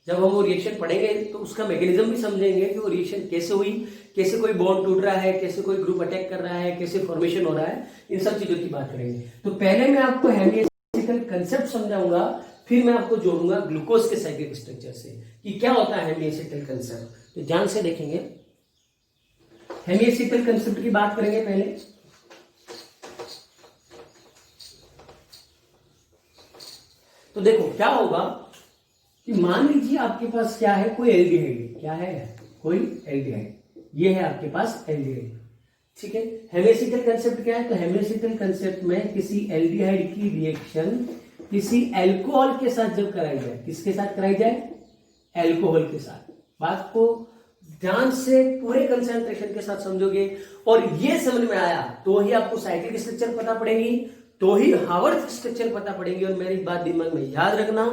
जब हम वो रिएक्शन पढ़ेंगे तो उसका मैकेनिज्म भी समझेंगे कि वो रिएक्शन कैसे हुई, कैसे कोई बॉन्ड टूट रहा है, कैसे कोई ग्रुप अटैक कर रहा है, कैसे फॉर्मेशन हो रहा है, इन सब चीजों की बात करेंगे। तो पहले मैं आपको हेमी एसिटल कंसेप्ट समझाऊंगा, फिर मैं आपको जोड़ूंगा ग्लूकोज के साइक्लिक स्ट्रक्चर से कि क्या होता है हेमी एसिटल कंसेप्ट। तो ध्यान से देखेंगे, हेमी एसिटल कंसेप्ट की बात करेंगे पहले। तो देखो क्या होगा कि मान लीजिए आपके पास क्या है? कोई एल्डिहाइड। क्या है? कोई एल्डिहाइड। ये है आपके पास एल्डिहाइड। ठीक है, हेमी एसिटल कंसेप्ट क्या है? तो हेमी एसिटल कंसेप्ट में किसी एल्डिहाइड की रिएक्शन किसी एल्कोहल के साथ जब कराई जाए, किसके साथ कराई जाए? एल्कोहल के साथ। बात को ध्यान से पूरे कंसंट्रेशन के साथ समझोगे और ये समझ में आया तो ही आपको साइक्लिक स्ट्रक्चर पता पड़ेगी, तो ही हावर्थ स्ट्रक्चर पता पड़ेगी। और मेरी बात दिमाग में याद रखना,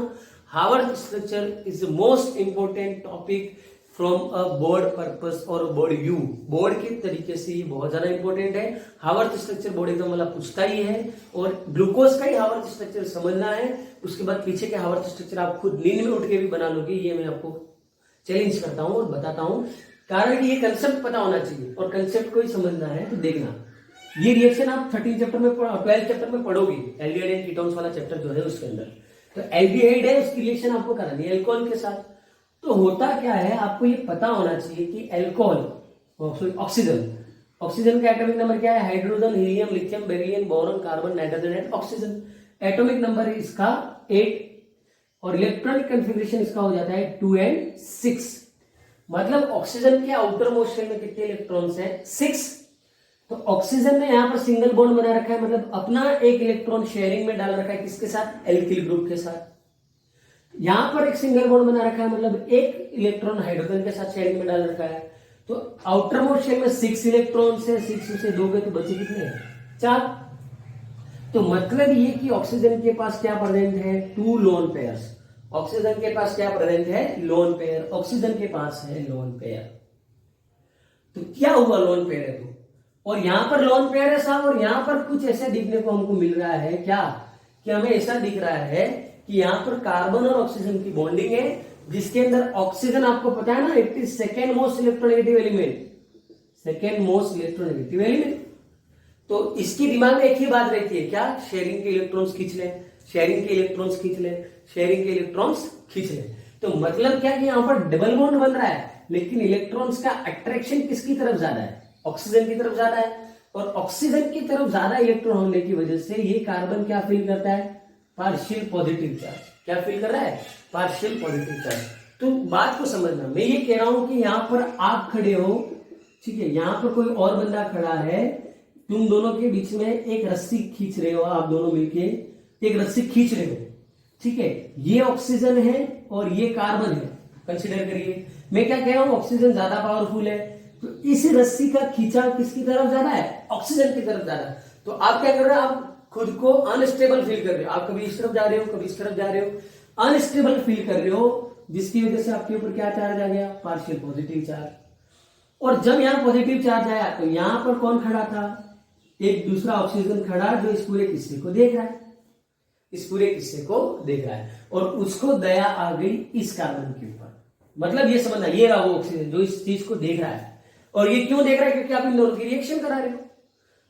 Haworth structure is the most important topic from a board purpose और बोर्ड व्यू। बोर्ड के तरीके से ये बहुत ज्यादा इंपॉर्टेंट है। हावर्थ स्ट्रक्चर बोर्ड एग्जाम वाला पूछता ही है, और ग्लूकोज का ही हावर्थ स्ट्रक्चर समझना है। उसके बाद पीछे के हावर्थ स्ट्रक्चर आप खुद नींद में उठ के भी बना लोगे, ये मैं आपको चैलेंज करता हूं और बताता हूं। कारण कि ये कंसेप्ट पता होना चाहिए और कंसेप्ट को ही समझना है। तो देखना, ये रिएक्शन आप 13 चैप्टर में 12 चैप्टर में पढ़ोगे, एल्डिहाइड एंड कीटोन्स वाला चैप्टर जो है उसके अंदर। तो एल्डिहाइड है, उसकी रिएक्शन आपको करानी है एल्कोहल के साथ। तो होता क्या है, आपको ये पता होना चाहिए कि एल्कोहल ऑक्सीजन का एटॉमिक नंबर क्या है? Hydrogen, helium, lithium, beryllium, boron, carbon, nitrogen and oxygen. Atomic number है इसका 8 और इलेक्ट्रॉनिक कन्फिग्रेशन इसका हो जाता है 2 and 6। मतलब ऑक्सीजन के आउटर मोस्ट शेल में कितने इलेक्ट्रॉन्स हैं? 6। तो ऑक्सीजन ने यहां पर सिंगल बॉन्ड बना रखा है, मतलब अपना एक इलेक्ट्रॉन शेयरिंग में डाल रखा है, किसके साथ? एल्किल ग्रुप के साथ। यहां पर एक सिंगल बॉन्ड बना रखा है, मतलब एक इलेक्ट्रॉन हाइड्रोजन के साथ शेयरिंग में डाल रखा है। तो आउटर मोस्ट शेल में 6 इलेक्ट्रॉन्स है, 6 से 2 गए तो बचे कितने? 4। तो मतलब ये कि ऑक्सीजन के पास क्या प्रेजेंट है? 2 लोन पेयर्स। ऑक्सीजन के पास क्या प्रेजेंट है? Lone pair. ऑक्सीजन के पास है लोन पेयर। तो क्या हुआ? लोन पेयर है तो, और यहां पर लोन पेयर है साहब, और यहां पर कुछ ऐसा दिखने को हमको मिल रहा है क्या, कि हमें ऐसा दिख रहा है कि यहां पर कार्बन और ऑक्सीजन की बॉन्डिंग है, जिसके अंदर ऑक्सीजन आपको पता है ना, it is second most electronegative element, second most electronegative element. तो इसके दिमाग में एक ही बात रहती है, क्या? शेयरिंग के इलेक्ट्रॉन्स खींच ले, शेयरिंग के इलेक्ट्रॉन्स खींच ले, शेयरिंग के इलेक्ट्रॉन्स खींच ले। तो मतलब क्या कि यहां पर डबल बॉन्ड बन रहा है, लेकिन इलेक्ट्रॉन्स का अट्रैक्शन किसकी तरफ ज्यादा है? ऑक्सीजन की तरफ ज्यादा है। और ऑक्सीजन की तरफ ज्यादा इलेक्ट्रॉन होने की वजह से ये कार्बन क्या फील करता है? Partial positive charge. क्या फील कर रहा है? Partial positive charge. तो बात को समझना, मैं ये कह रहा हूं कि यहां पर आप खड़े हो, ठीक है, यहां पर कोई और बंदा खड़ा है, तुम दोनों के बीच में एक रस्सी खींच रहे हो, आप दोनों मिलके एक रस्सी खींच रहे हो, ठीक है। ये ऑक्सीजन है और ये कार्बन है, कंसिडर करिए। मैं क्या कह रहा हूं? ऑक्सीजन ज्यादा पावरफुल है, तो इस रस्सी का खींचाव किसकी तरफ ज्यादा है? ऑक्सीजन की तरफ ज्यादा। तो आप क्या कर रहे हो? आप खुद को अनस्टेबल फील कर रहे हो, आप कभी इस तरफ जा रहे हो, कभी इस तरफ जा रहे हो, अनस्टेबल फील कर रहे हो, जिसकी वजह से आपके ऊपर क्या चार्ज आ गया? Partial positive charge. और जब यहाँ पॉजिटिव चार्ज आया तो यहाँ पर कौन खड़ा था, एक दूसरा ऑक्सीजन खड़ा जो इस पूरे किस्से को देख रहा है, इस पूरे किस्से को देख रहा है, और उसको दया आ गई इस कार्बन के ऊपर। मतलब ये समझना, ये रहा वो ऑक्सीजन जो इस चीज को देख रहा है, और ये क्यों देख रहा है, क्योंकि आप इन दोनों की रिएक्शन करा रहे हो।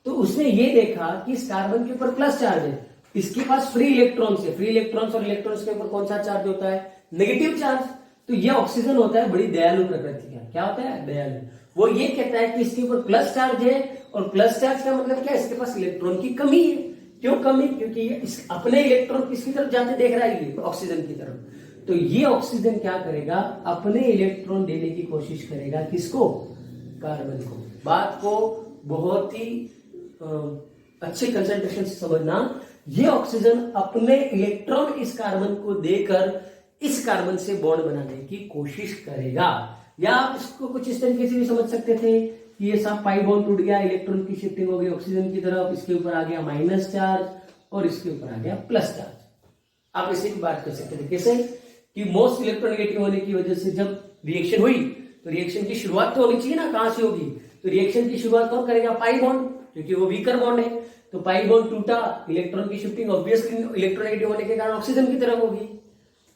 तो उसने ये देखा कि इस कार्बन के ऊपर प्लस चार्ज है, इसके पास फ्री इलेक्ट्रॉन्स है, फ्री इलेक्ट्रॉन्स और इलेक्ट्रॉन्स के ऊपर कौन सा चार्ज होता है, नेगेटिव चार्ज। तो ये ऑक्सीजन होता है बड़ी दयालु प्रकृति का, क्या होता है, दयालु। वो ये कहता है कि इसके ऊपर प्लस चार्ज है, और प्लस चार्ज का मतलब क्या है, इसके पास इलेक्ट्रॉन की कमी है। क्यों कमी, क्योंकि ये अपने इलेक्ट्रॉन किसकी तरफ जाते देख रहा है, ये ऑक्सीजन की तरफ। तो ये ऑक्सीजन क्या करेगा, अपने इलेक्ट्रॉन देने की कोशिश करेगा, किसको, कार्बन को। बात को बहुत ही अच्छे कंसंट्रेशन से समझना, ये ऑक्सीजन अपने इलेक्ट्रॉन इस कार्बन को देकर इस कार्बन से बॉन्ड बनाने की कोशिश करेगा। या आप इसको कुछ इस तरीके से भी समझ सकते थे कि ये सब पाई बॉन्ड टूट गया, इलेक्ट्रॉन की शिफ्टिंग हो गई ऑक्सीजन की तरफ, इसके ऊपर आ गया माइनस चार्ज और इसके ऊपर आ गया प्लस चार्ज। आप इसे भी बात कर सकते थे कैसे, कि मोस्ट इलेक्ट्रोनेगेटिव होने की वजह से जब रिएक्शन हुई तो रिएक्शन की शुरुआत तो होनी चाहिए ना, कहां से होगी, तो रिएक्शन की शुरुआत कौन करेगा, पाई बॉन्ड, क्योंकि वो वीकर बॉन्ड है। तो पाई बॉन्ड टूटा, इलेक्ट्रॉन की शिफ्टिंग ऑब्वियसली इलेक्ट्रोनेगेटिव होने के कारण ऑक्सीजन की तरफ होगी।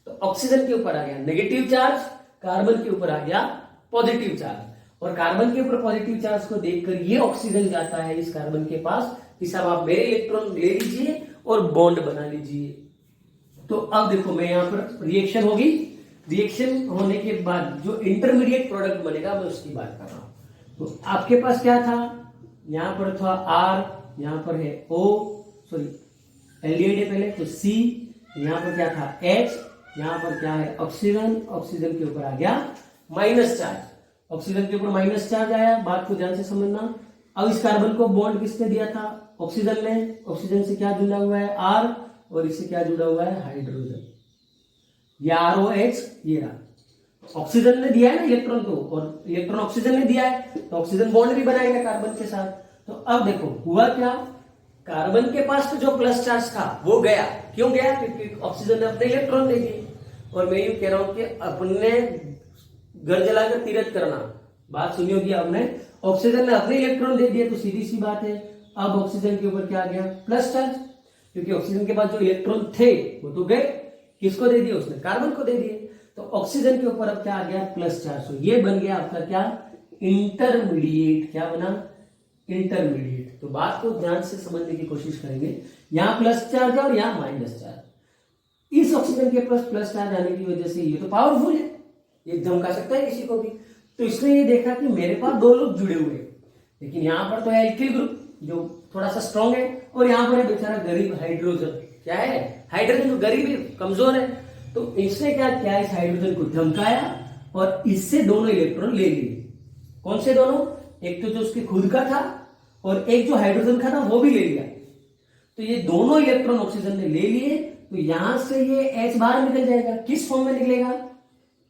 तो ऑक्सीजन के ऊपर आ गया नेगेटिव चार्ज, कार्बन के ऊपर आ गया पॉजिटिव चार्ज, और कार्बन के ऊपर पॉजिटिव चार्ज को देखकर ये ऑक्सीजन जाता है इस कार्बन के पास कि साहब आप मेरे इलेक्ट्रॉन ले लीजिए और बॉन्ड बना लीजिए। तो अब देखो मैं यहां पर रिएक्शन होगी, रिएक्शन होने के बाद जो इंटरमीडिएट प्रोडक्ट बनेगा मैं उसकी बात कर रहा हूं। तो आपके पास क्या था, यहां पर था R, यहां पर है O, सॉरी एल्डिहाइड है पहले, तो C, यहां पर क्या था H, यहां पर क्या है ऑक्सीजन, ऑक्सीजन के ऊपर आ गया माइनस चार्ज, ऑक्सीजन के ऊपर माइनस चार्ज आया। बात को ध्यान से समझना। अब इस कार्बन को बॉन्ड किसने दिया था, ऑक्सीजन ने। ऑक्सीजन से क्या जुड़ा हुआ है, R, और इससे क्या जुड़ा हुआ है, हाइड्रोजन। ये ROH, ये रहा, ऑक्सीजन ने दिया है ना इलेक्ट्रॉन को, और इलेक्ट्रॉन ऑक्सीजन ने दिया है, तो ऑक्सीजन बॉन्ड भी बनाएगा कार्बन के साथ। तो अब देखो हुआ क्या, कार्बन के पास तो जो प्लस चार्ज था वो गया। क्यों गया, क्योंकि ऑक्सीजन ने अपने इलेक्ट्रॉन दे दिए। और मैं यूं कह रहा हूं कि अपने घर जलाकर तीरथ करना, बात सुनी होगी आपने, ऑक्सीजन ने अपने इलेक्ट्रॉन दे दिए, तो सीधी सी बात है अब ऑक्सीजन के ऊपर क्या आ गया, प्लस चार्ज, क्योंकि ऑक्सीजन के पास जो इलेक्ट्रॉन थे वो तो गए, किसको दे दिए उसने, कार्बन को दे दिए। तो ऑक्सीजन के ऊपर अब क्या आ गया, प्लस चार्ज। तो ये बन गया आपका क्या, इंटरमीडिएट। क्या बना, इंटरमीडिएट। तो बात को ध्यान से समझने की कोशिश करेंगे, यहां प्लस चार्ज है और यहां माइनस चार्ज। इस ऑक्सीजन के पास प्लस चार्ज आने की वजह से ये तो पावरफुल है, ये धमका सकता है किसी को भी। तो इसने ये देखा कि मेरे पास दो लोग जुड़े हुए हैं, लेकिन यहां पर तो है एल्किल ग्रुप जो थोड़ा सा स्ट्रॉन्ग है, और यहां पर है बेचारा गरीब हाइड्रोजन। क्या है, हाइड्रोजन जो गरीब है, कमजोर है। तो इसने क्या किया, इस हाइड्रोजन को धमकाया और इससे दोनों इलेक्ट्रॉन ले लिए। कौन से दोनों, एक तो जो उसके खुद का था और एक जो हाइड्रोजन का था वो भी ले लिया। तो ये दोनों इलेक्ट्रॉन ऑक्सीजन ने ले लिए, तो यहां से ये H बाहर निकल जाएगा। किस फॉर्म में निकलेगा,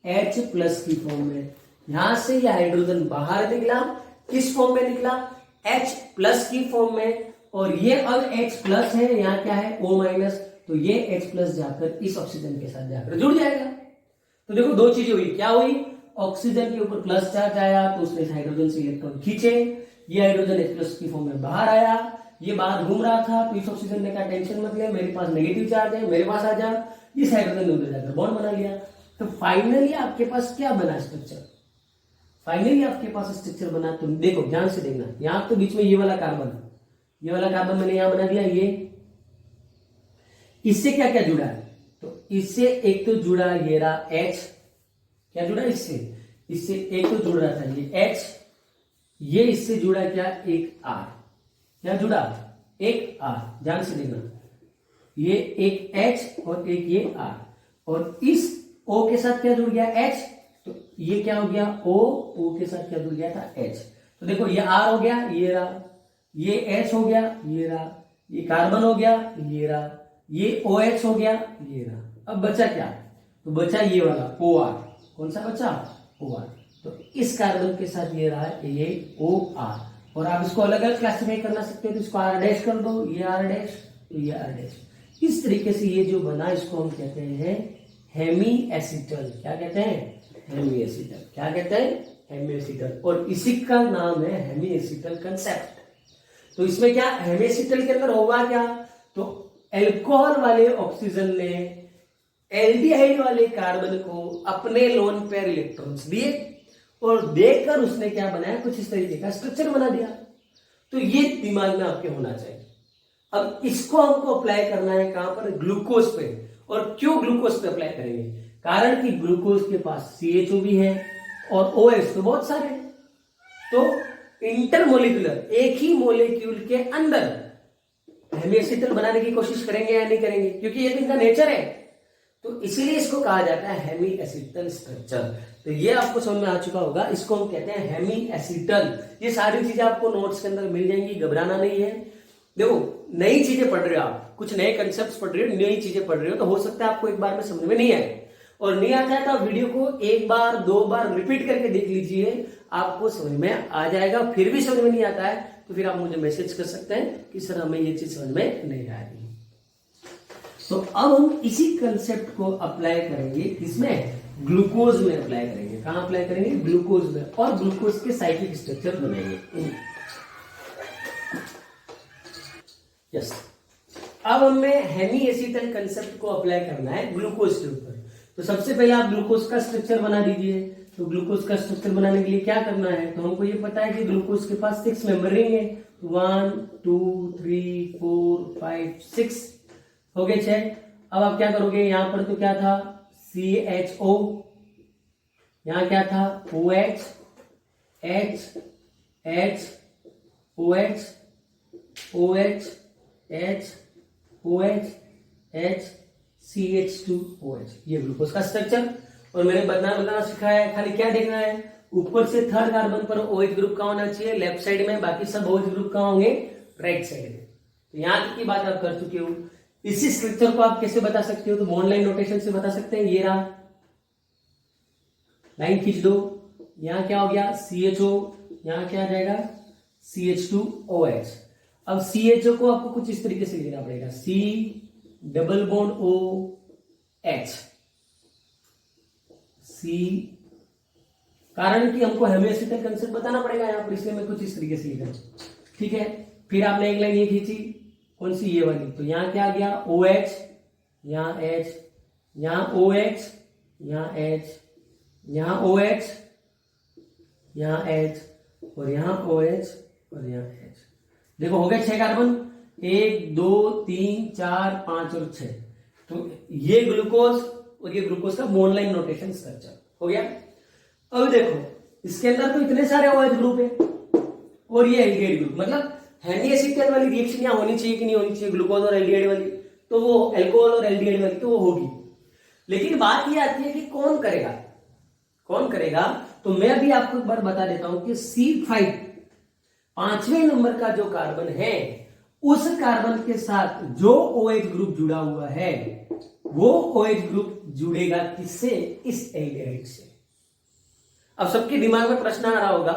H प्लस की फॉर्म में। यहां से ये हाइड्रोजन बाहर निकला, किस फॉर्म में निकला, H प्लस की फॉर्म में। और ये अब H प्लस है, यहाँ क्या है O माइनस, तो ये H प्लस जाकर इस ऑक्सीजन के साथ जाकर जुड़ जाएगा। तो देखो दो चीजें हुई, क्या हुई, ऑक्सीजन के ऊपर प्लस चार्ज आया तो उसने हाइड्रोजन से इलेक्ट्रॉन खींचे, ये हाइड्रोजन H प्लस की फॉर्म में बाहर आया, ये बाहर घूम रहा था, तो इस ऑक्सीजन ने कहा टेंशन मत ले, मेरे पास नेगेटिव चार्ज है, मेरे पास आ जा, इस हाइड्रोजन ने उधर जाकर बॉन्ड बना लिया। तो फाइनली आपके पास क्या बना स्ट्रक्चर, फाइनली आपके पास स्ट्रक्चर बना। तो देखो ध्यान से देखना, यहां तो बीच में ये वाला कार्बन, ये वाला कार्बन मैंने यहां बना दिया, ये इससे क्या क्या जुड़ा है, तो इससे एक तो जुड़ा ये रहा H, क्या जुड़ा इससे एक तो जुड़ रहा था ये H, ये इससे जुड़ा क्या, एक R, क्या जुड़ा, एक R, ध्यान से देखना, ये एक H और एक ये R, और इस O के साथ क्या जुड़ गया H, तो ये क्या हो गया O के साथ क्या जुड़ गया था H। तो देखो ये R हो गया, ये रहा, ये H हो गया, ये रहा, ये कार्बन हो गया, ये रहा, ये OH हो गया, ये रहा। अब बचा क्या, तो बचा ये वाला OR, कौन सा बचा, OR। तो इस कार्बन के साथ ये रहा ये OR, और आप इसको अलग अलग क्लासिफाई करना सकते हो, तो इसको R डैश कर दो, ये R डैश, तो ये R डैश। इस तरीके से ये जो बना इसको हम कहते हैं हेमी एसिटल। क्या कहते हैं, हेमी एसिटल। क्या कहते हैं, हेमिएसिटल, और इसी का नाम है हेमिएसिटल कंसेप्ट। तो इसमें क्या हेमिएसिटल के अंदर होगा क्या, तो अल्कोहल वाले ऑक्सीजन ने एल्डिहाइड वाले कार्बन को अपने लोन पेयर इलेक्ट्रॉन्स दिए और देकर उसने क्या बनाया, कुछ इस तरीके का स्ट्रक्चर बना दिया। तो ये दिमाग में आपके होना चाहिए। अब इसको हमको अप्लाई करना है कहां पर, ग्लूकोज पे। और क्यों ग्लूकोज पे अप्लाई करेंगे, कारण कि ग्लूकोज के पास CHO भी है और OH तो बहुत सारे हैं। तो इंटरमोलिकुलर, एक ही मोलिक्यूल के अंदर हेमिएसिटल बनाने की कोशिश करेंगे या नहीं करेंगे, क्योंकि ये तो इनका नेचर है। तो इसीलिए इसको कहा जाता है हेमिएसिटल स्ट्रक्चर। तो ये आपको समझ में आ चुका होगा, इसको हम कहते हैं हेमिएसिटल। ये सारी चीजें आपको नोट्स के अंदर मिल जाएंगी, घबराना नहीं है। देखो नई चीजें पढ़ रहे हो आप, कुछ नए कंसेप्ट्स पढ़ रहे हो, नई चीजें पढ़ रहे हो, तो हो सकता है आपको एक बार में समझ में नहीं आए, और नहीं आता है तो आप वीडियो को एक बार 2 बार रिपीट करके देख लीजिए, आपको समझ में आ जाएगा। फिर भी समझ में नहीं आता है तो फिर आप मुझे मैसेज कर सकते हैं कि सर हमें ये चीज समझ में नहीं आ रही। तो अब हम इसी कंसेप्ट को अप्लाई करेंगे, इसमें ग्लूकोज में अप्लाई करेंगे। कहां अप्लाई करेंगे, ग्लूकोज में, और ग्लूकोज के साइक्लिक स्ट्रक्चर बनाएंगे। यस, अब हमें हेमिएसिटल कंसेप्ट को अप्लाई करना है ग्लूकोज के ऊपर। तो सबसे पहले आप ग्लूकोज का स्ट्रक्चर बना दीजिए। तो ग्लूकोज का स्ट्रक्चर बनाने के लिए क्या करना है, तो हमको ये पता है कि ग्लूकोज के पास 6 मेंबर रिंग है। 1 2 3 4 5 6 हो गए 6। अब आप क्या करोगे, यहां पर तो क्या था CHO, यहां क्या था OH, H H OH OH H OH H CH2OH, ये ग्लूकोज का स्ट्रक्चर। और मैंने बताना सिखाया है, खाली क्या देखना है, ऊपर से थर्ड कार्बन पर OH ग्रुप का होना चाहिए लेफ्ट साइड में, बाकी सब OH ग्रुप का होंगे राइट साइड में। तो यहां तक की बात आप कर चुके हो। इसी स्ट्रक्चर को आप कैसे बता सकते हो, तो बॉन्ड लाइन नोटेशन से बता सकते हैं। ये रहा, लाइन खींच दो, यहां क्या हो गया CHO, यहां क्या आ जाएगा CH2OH। अब CHO को आपको कुछ इस तरीके से लिखना पड़ेगा, C double bond OH C, कारण कि हमको हेमिएसिटल कंसेप्ट बताना पड़ेगा यहां पर, इसलिए मैं कुछ इस तरीके से लिखा। ठीक है, फिर आपने एक लाइन ये खींची, कौन सी, ये वाली। तो यहां क्या आ गया OH, यहां H, यहां OH, यहां H, यहां OH, यहां H, और यहां OH, और यहां H। देखो हो गए 6 कार्बन, 1 2 3 4 5 और 6। तो ये ग्लूकोज और ये ग्लूकोज का बॉन्ड लाइन नोटेशन स्ट्रक्चर हो गया। अब देखो इसके अंदर तो इतने सारे OH ग्रुप है और ये एल्डिहाइड ग्रुप, मतलब हेमिएसिटल वाली रिएक्शन यहां होनी चाहिए कि नहीं होनी चाहिए, ग्लूकोज और एल्डिहाइड वाली, तो वो अल्कोहल और एल्डिहाइड वाली तो वो होगी। लेकिन बात ये आती है कि कौन करेगा, कौन करेगा। तो मैं अभी आपको एक बार बता देता हूं कि C5 5वें नंबर का जो कार्बन है, उस कार्बन के साथ जो OH ग्रुप जुड़ा हुआ है, वो OH ग्रुप जुड़ेगा किससे, इस एल्डिहाइड से। अब सबके दिमाग में प्रश्न आ रहा होगा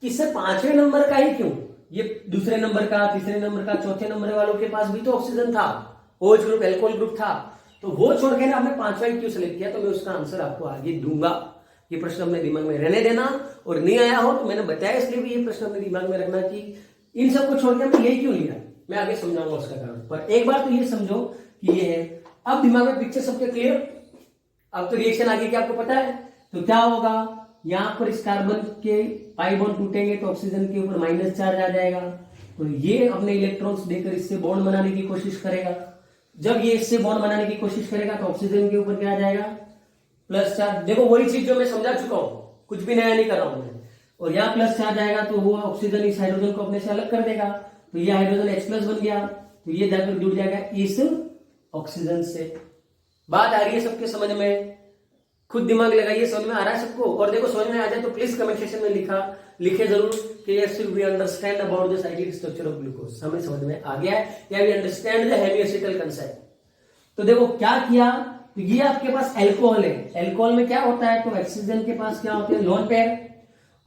कि सर 5वें नंबर का ही क्यों, ये दूसरे नंबर का, तीसरे नंबर का, चौथे नंबर वालों के पास भी तो ऑक्सीजन था, OH ग्रुप अल्कोहल ग्रुप था, तो वो छोड़ के ना आपने 5वां ही क्यों सेलेक्ट किया। तो मैं उसका आंसर आपको आगे दूंगा। ये प्रश्न अपने दिमाग में रहने देना, और नहीं आया हो तो मैंने बताया इसलिए भी ये प्रश्न अपने दिमाग में रखना कि इन सबको छोड़ के हमने यही क्यों लिया, मैं आगे समझाऊंगा उसका कारण। पर एक बार तो ये समझो कि ये है। अब दिमाग में पिक्चर सबके क्लियर, अब तो रिएक्शन आगे क्या आपको पता है। तो क्या होगा, यहां पर इस कार्बन के पाई बॉन्ड टूटेंगे तो ऑक्सीजन के ऊपर माइनस चार्ज आ जाएगा, तो ये अपने इलेक्ट्रॉन्स देकर इससे बॉन्ड बनाने की कोशिश करेगा। जब ये इससे बॉन्ड बनाने की कोशिश करेगा तो ऑक्सीजन के ऊपर क्या आ जाएगा, प्लस चार्ज। देखो वही चीज जो मैं समझा चुका हूं, कुछ भी नया नहीं कर रहा हूं मैं। और यहाँ प्लस चार्ज आएगा तो वो ऑक्सीजन इस हाइड्रोजन को अपने से अलग कर देगा, तो ये हाइड्रोजन H+ बन गया, तो ये जाकर जुड़ जाएगा इस ऑक्सीजन से। बात आ रही है सबके समझ में, खुद दिमाग लगाइए, समझ में आ रहा है सबको। और देखो समझ में आ जाए तो प्लीज कमेंट सेक्शन में लिखे जरूर कि yes we understand about the cyclic structure of glucose, हमें समझ में आ गया है, या we understand the hemiacetal concept. तो देखो क्या किया, तो ये आपके पास अल्कोहल है, अल्कोहल में क्या होता है, तो ऑक्सीजन के पास क्या होते हैं, लोन पेयर,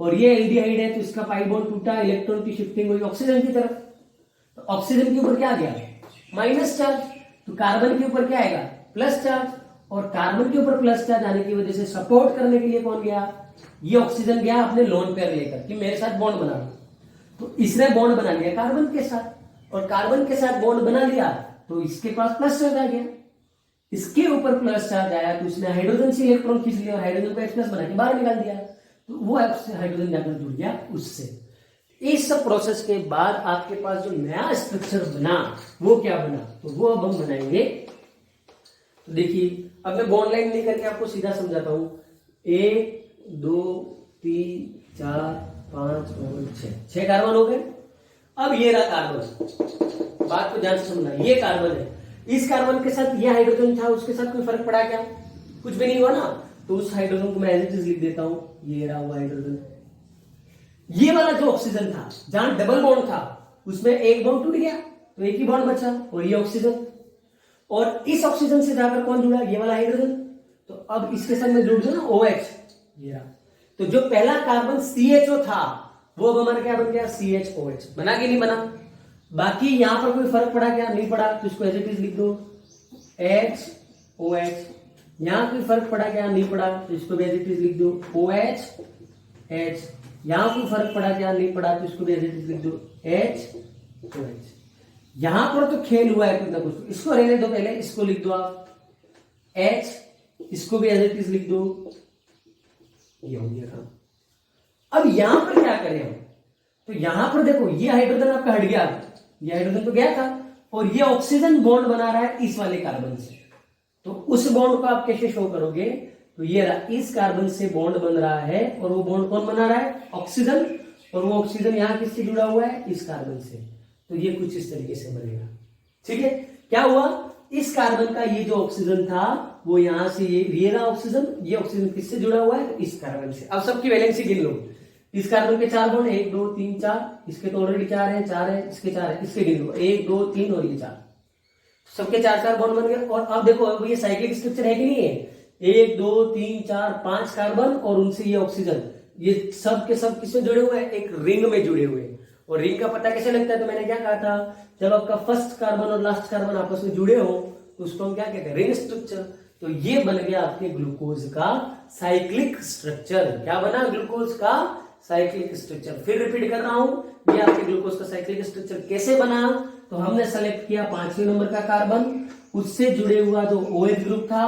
और ये एल्डिहाइड है तो इसका पाई बॉन्ड टूटा, इलेक्ट्रॉन की शिफ्टिंग हुई ऑक्सीजन की तरफ, तो ऑक्सीजन के ऊपर क्या आ गया, माइनस चार्ज, तो कार्बन के ऊपर क्या आएगा, प्लस चार्ज, और कार्बन के ऊपर प्लस चार्ज आने की वजह से सपोर्ट करने के लिए कौन गया, ये ऑक्सीजन गया अपने लोन पेयर लेकर कि मेरे साथ बॉन्ड बना लो, तो इसने बॉन्ड बना लिया कार्बन के साथ, और कार्बन के साथ बॉन्ड बना लिया तो इसके पास प्लस चार्ज आ गया, इसके ऊपर प्लस चार्ज आया तो उसने हाइड्रोजन से इलेक्ट्रॉन खींच लिया और हाइड्रोजन को H+ बना के बाहर निकाल दिया, तो वो हाइड्रोजन जाकर जुड़ गया उससे। इस सब प्रोसेस के बाद आपके पास जो नया स्ट्रक्चर बना वो क्या बना, तो वो अब हम बनाएंगे। तो देखिए अब मैं बॉन्ड लाइन नहीं करके आपको सीधा समझाता हूं। 1 2 3 4 5 और 6 कार्बन हो गए। अब ये रहा कार्बन, बात को ध्यान से समझना, ये कार्बन है, इस कार्बन के साथ ये हाइड्रोजन था, उसके साथ कोई फर्क पड़ा क्या? कुछ भी नहीं हुआ ना, तो उस हाइड्रोजन को मैं एज इट इज लिख देता हूं, ये रहा वो हाइड्रोजन। ये वाला जो ऑक्सीजन था जहां डबल बॉन्ड था उसमें एक बॉन्ड टूट गया तो एक ही बॉन्ड बचा और ये ऑक्सीजन, और इस ऑक्सीजन से जाकर कौन जुड़ा? ये वाला हाइड्रोजन। तो अब इसके साथ में जुड़ गया ना OH, ये रहा। तो जो पहला कार्बन CHO था वो अब हमारा क्या बन गया? CHOH। बना कि नहीं बना? बाकी यहां पर कोई फर्क पड़ा क्या? नहीं पड़ा, तो इसको एज इट इज लिख दो HOH। यहां कोई फर्क पड़ा क्या? नहीं पड़ा, तो इसको भी एज इट इज लिख दो OH। यहां कोई फर्क पड़ा क्या? नहीं पड़ा, तो इसको भी एज इट इज लिख दो HOH। यहां पर तो खेल हुआ है कुछ ना कुछ, इसको रहने दो, पहले इसको लिख दो आप H, इसको भी एज इट इज लिख दो, ये हो गया काम। अब यहां पर क्या करें हम? तो यहां पर देखो ये हाइड्रोजन आपका हट गया, ये हाइड्रोजन तो गया था, और ये ऑक्सीजन बॉन्ड बना रहा है इस वाले कार्बन से, तो उस बॉन्ड को आप कैसे शो करोगे? तो ये रहा, इस कार्बन से बॉन्ड बन रहा है, और वो बॉन्ड कौन बना रहा है? ऑक्सीजन, और वो ऑक्सीजन यहां किससे जुड़ा हुआ है? इस कार्बन से। तो ये कुछ इस तरीके से बनेगा, ठीक है। क्या हुआ? इस कार्बन का ये जो ऑक्सीजन था वो यहां से ये रहा ऑक्सीजन, ये ऑक्सीजन किससे जुड़ा हुआ है? इस कार्बन से। अब सबकी वैलेंसी गिन लो, इस कार्बन के 4 बॉन्ड, 1 2 3 4, इसके तो ऑलरेडी 4 है, 4 है, इसके 4 है, इसके गिन लो 1 2 3 और ये 4, सबके 4 बॉन्ड बन गए। और अब देखो अब ये साइक्लिक स्ट्रक्चर है कि नहीं है? 1 2 3 4 5 कार्बन और उनसे ये ऑक्सीजन, ये सब के सब किसमें जुड़े हुए हैं? एक रिंग में जुड़े हुए हैं। और रिंग का पता कैसे लगता है? तो मैंने क्या कहा था, जब आपका फर्स्ट कार्बन और लास्ट कार्बन आपस में जुड़े हो तो उसको हम क्या कहते हैं? Ring structure. तो ये बन गया आपके ग्लूकोज का साइक्लिक स्ट्रक्चर। क्या बना? ग्लूकोज का साइक्लिक स्ट्रक्चर। फिर रिपीट कर रहा हूं, ये आपके ग्लूकोज का साइक्लिक स्ट्रक्चर कैसे बना? तो हमने सेलेक्ट किया 5वें नंबर का कार्बन, उससे जुड़े हुआ जो OH ग्रुप था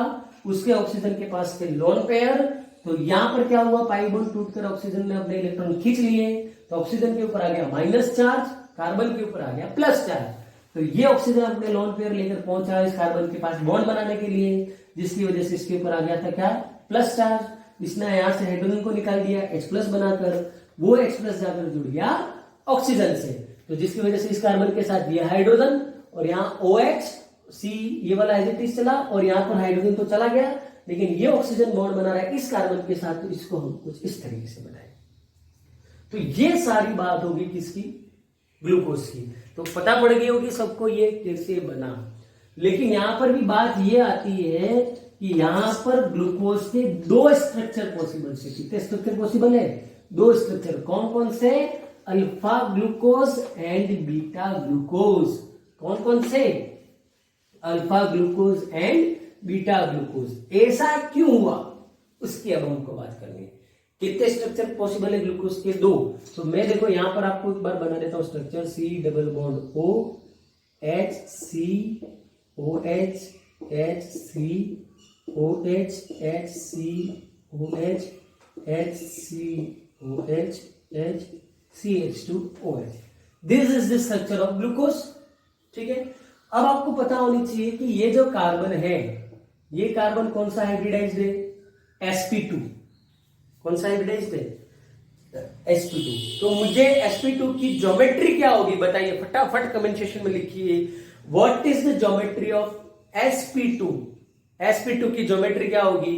उसके ऑक्सीजन के पास थे लोन पेयर, तो यहां पर क्या हुआ? पाई बॉन्ड टूटकर ऑक्सीजन ने अपने इलेक्ट्रॉन खींच लिए, तो ऑक्सीजन के ऊपर आ गया माइनस चार्ज, कार्बन के ऊपर आ गया प्लस चार्ज। तो ये ऑक्सीजन अपने लोन पेयर लेकर पहुंचा इस कार्बन के पास बॉन्ड बनाने के लिए, जिसकी वजह से इसके ऊपर आ गया था क्या? Plus charge. इसने यहां से हाइड्रोजन को निकाल दिया H+ बनाकर, वो H+ जाकर जुड़ गया ऑक्सीजन से, तो जिसकी वजह से इस कार्बन के साथ ये हाइड्रोजन और यहाँ OH C ये वाला एज इट इज चला, और यहाँ पर हाइड्रोजन तो चला गया, लेकिन ये ऑक्सीजन बॉन्ड बना रहा है इस कार्बन के साथ, तो इसको हम कुछ इस तरीके से बनाए। तो ये सारी बात होगी किसकी? ग्लूकोज की। तो पता पड़ गई होगी सबको ये कैसे बना। लेकिन यहां पर भी बात ये आती है कि यहां पर ग्लूकोज के 2 स्ट्रक्चर पॉसिबल है। कितने स्ट्रक्चर पॉसिबल है? 2 स्ट्रक्चर। कौन कौन से? Alpha glucose and beta glucose. कौन कौन से? Alpha glucose and beta glucose. ऐसा क्यों हुआ उसकी अब हमको बात करनी है। कितने स्ट्रक्चर पॉसिबल है ग्लूकोज के? 2। तो मैं देखो यहां पर आपको एक बार बना देता हूं structure, C double bond O H C OH H C OH H C OH H C OH H CH2OH। This is the structure of glucose, ठीक है। अब आपको पता होनी चाहिए कि ये जो कार्बन है, ये कार्बन कौन सा हाइब्रिडाइज्ड है? sp2। कौन सा हाइब्रिडाइज्ड है? sp2। तो मुझे sp2 की ज्योमेट्री क्या होगी बताइए, फटाफट कमेंट सेक्शन में लिखिए। What is the geometry of sp2? sp2 की ज्योमेट्री क्या होगी?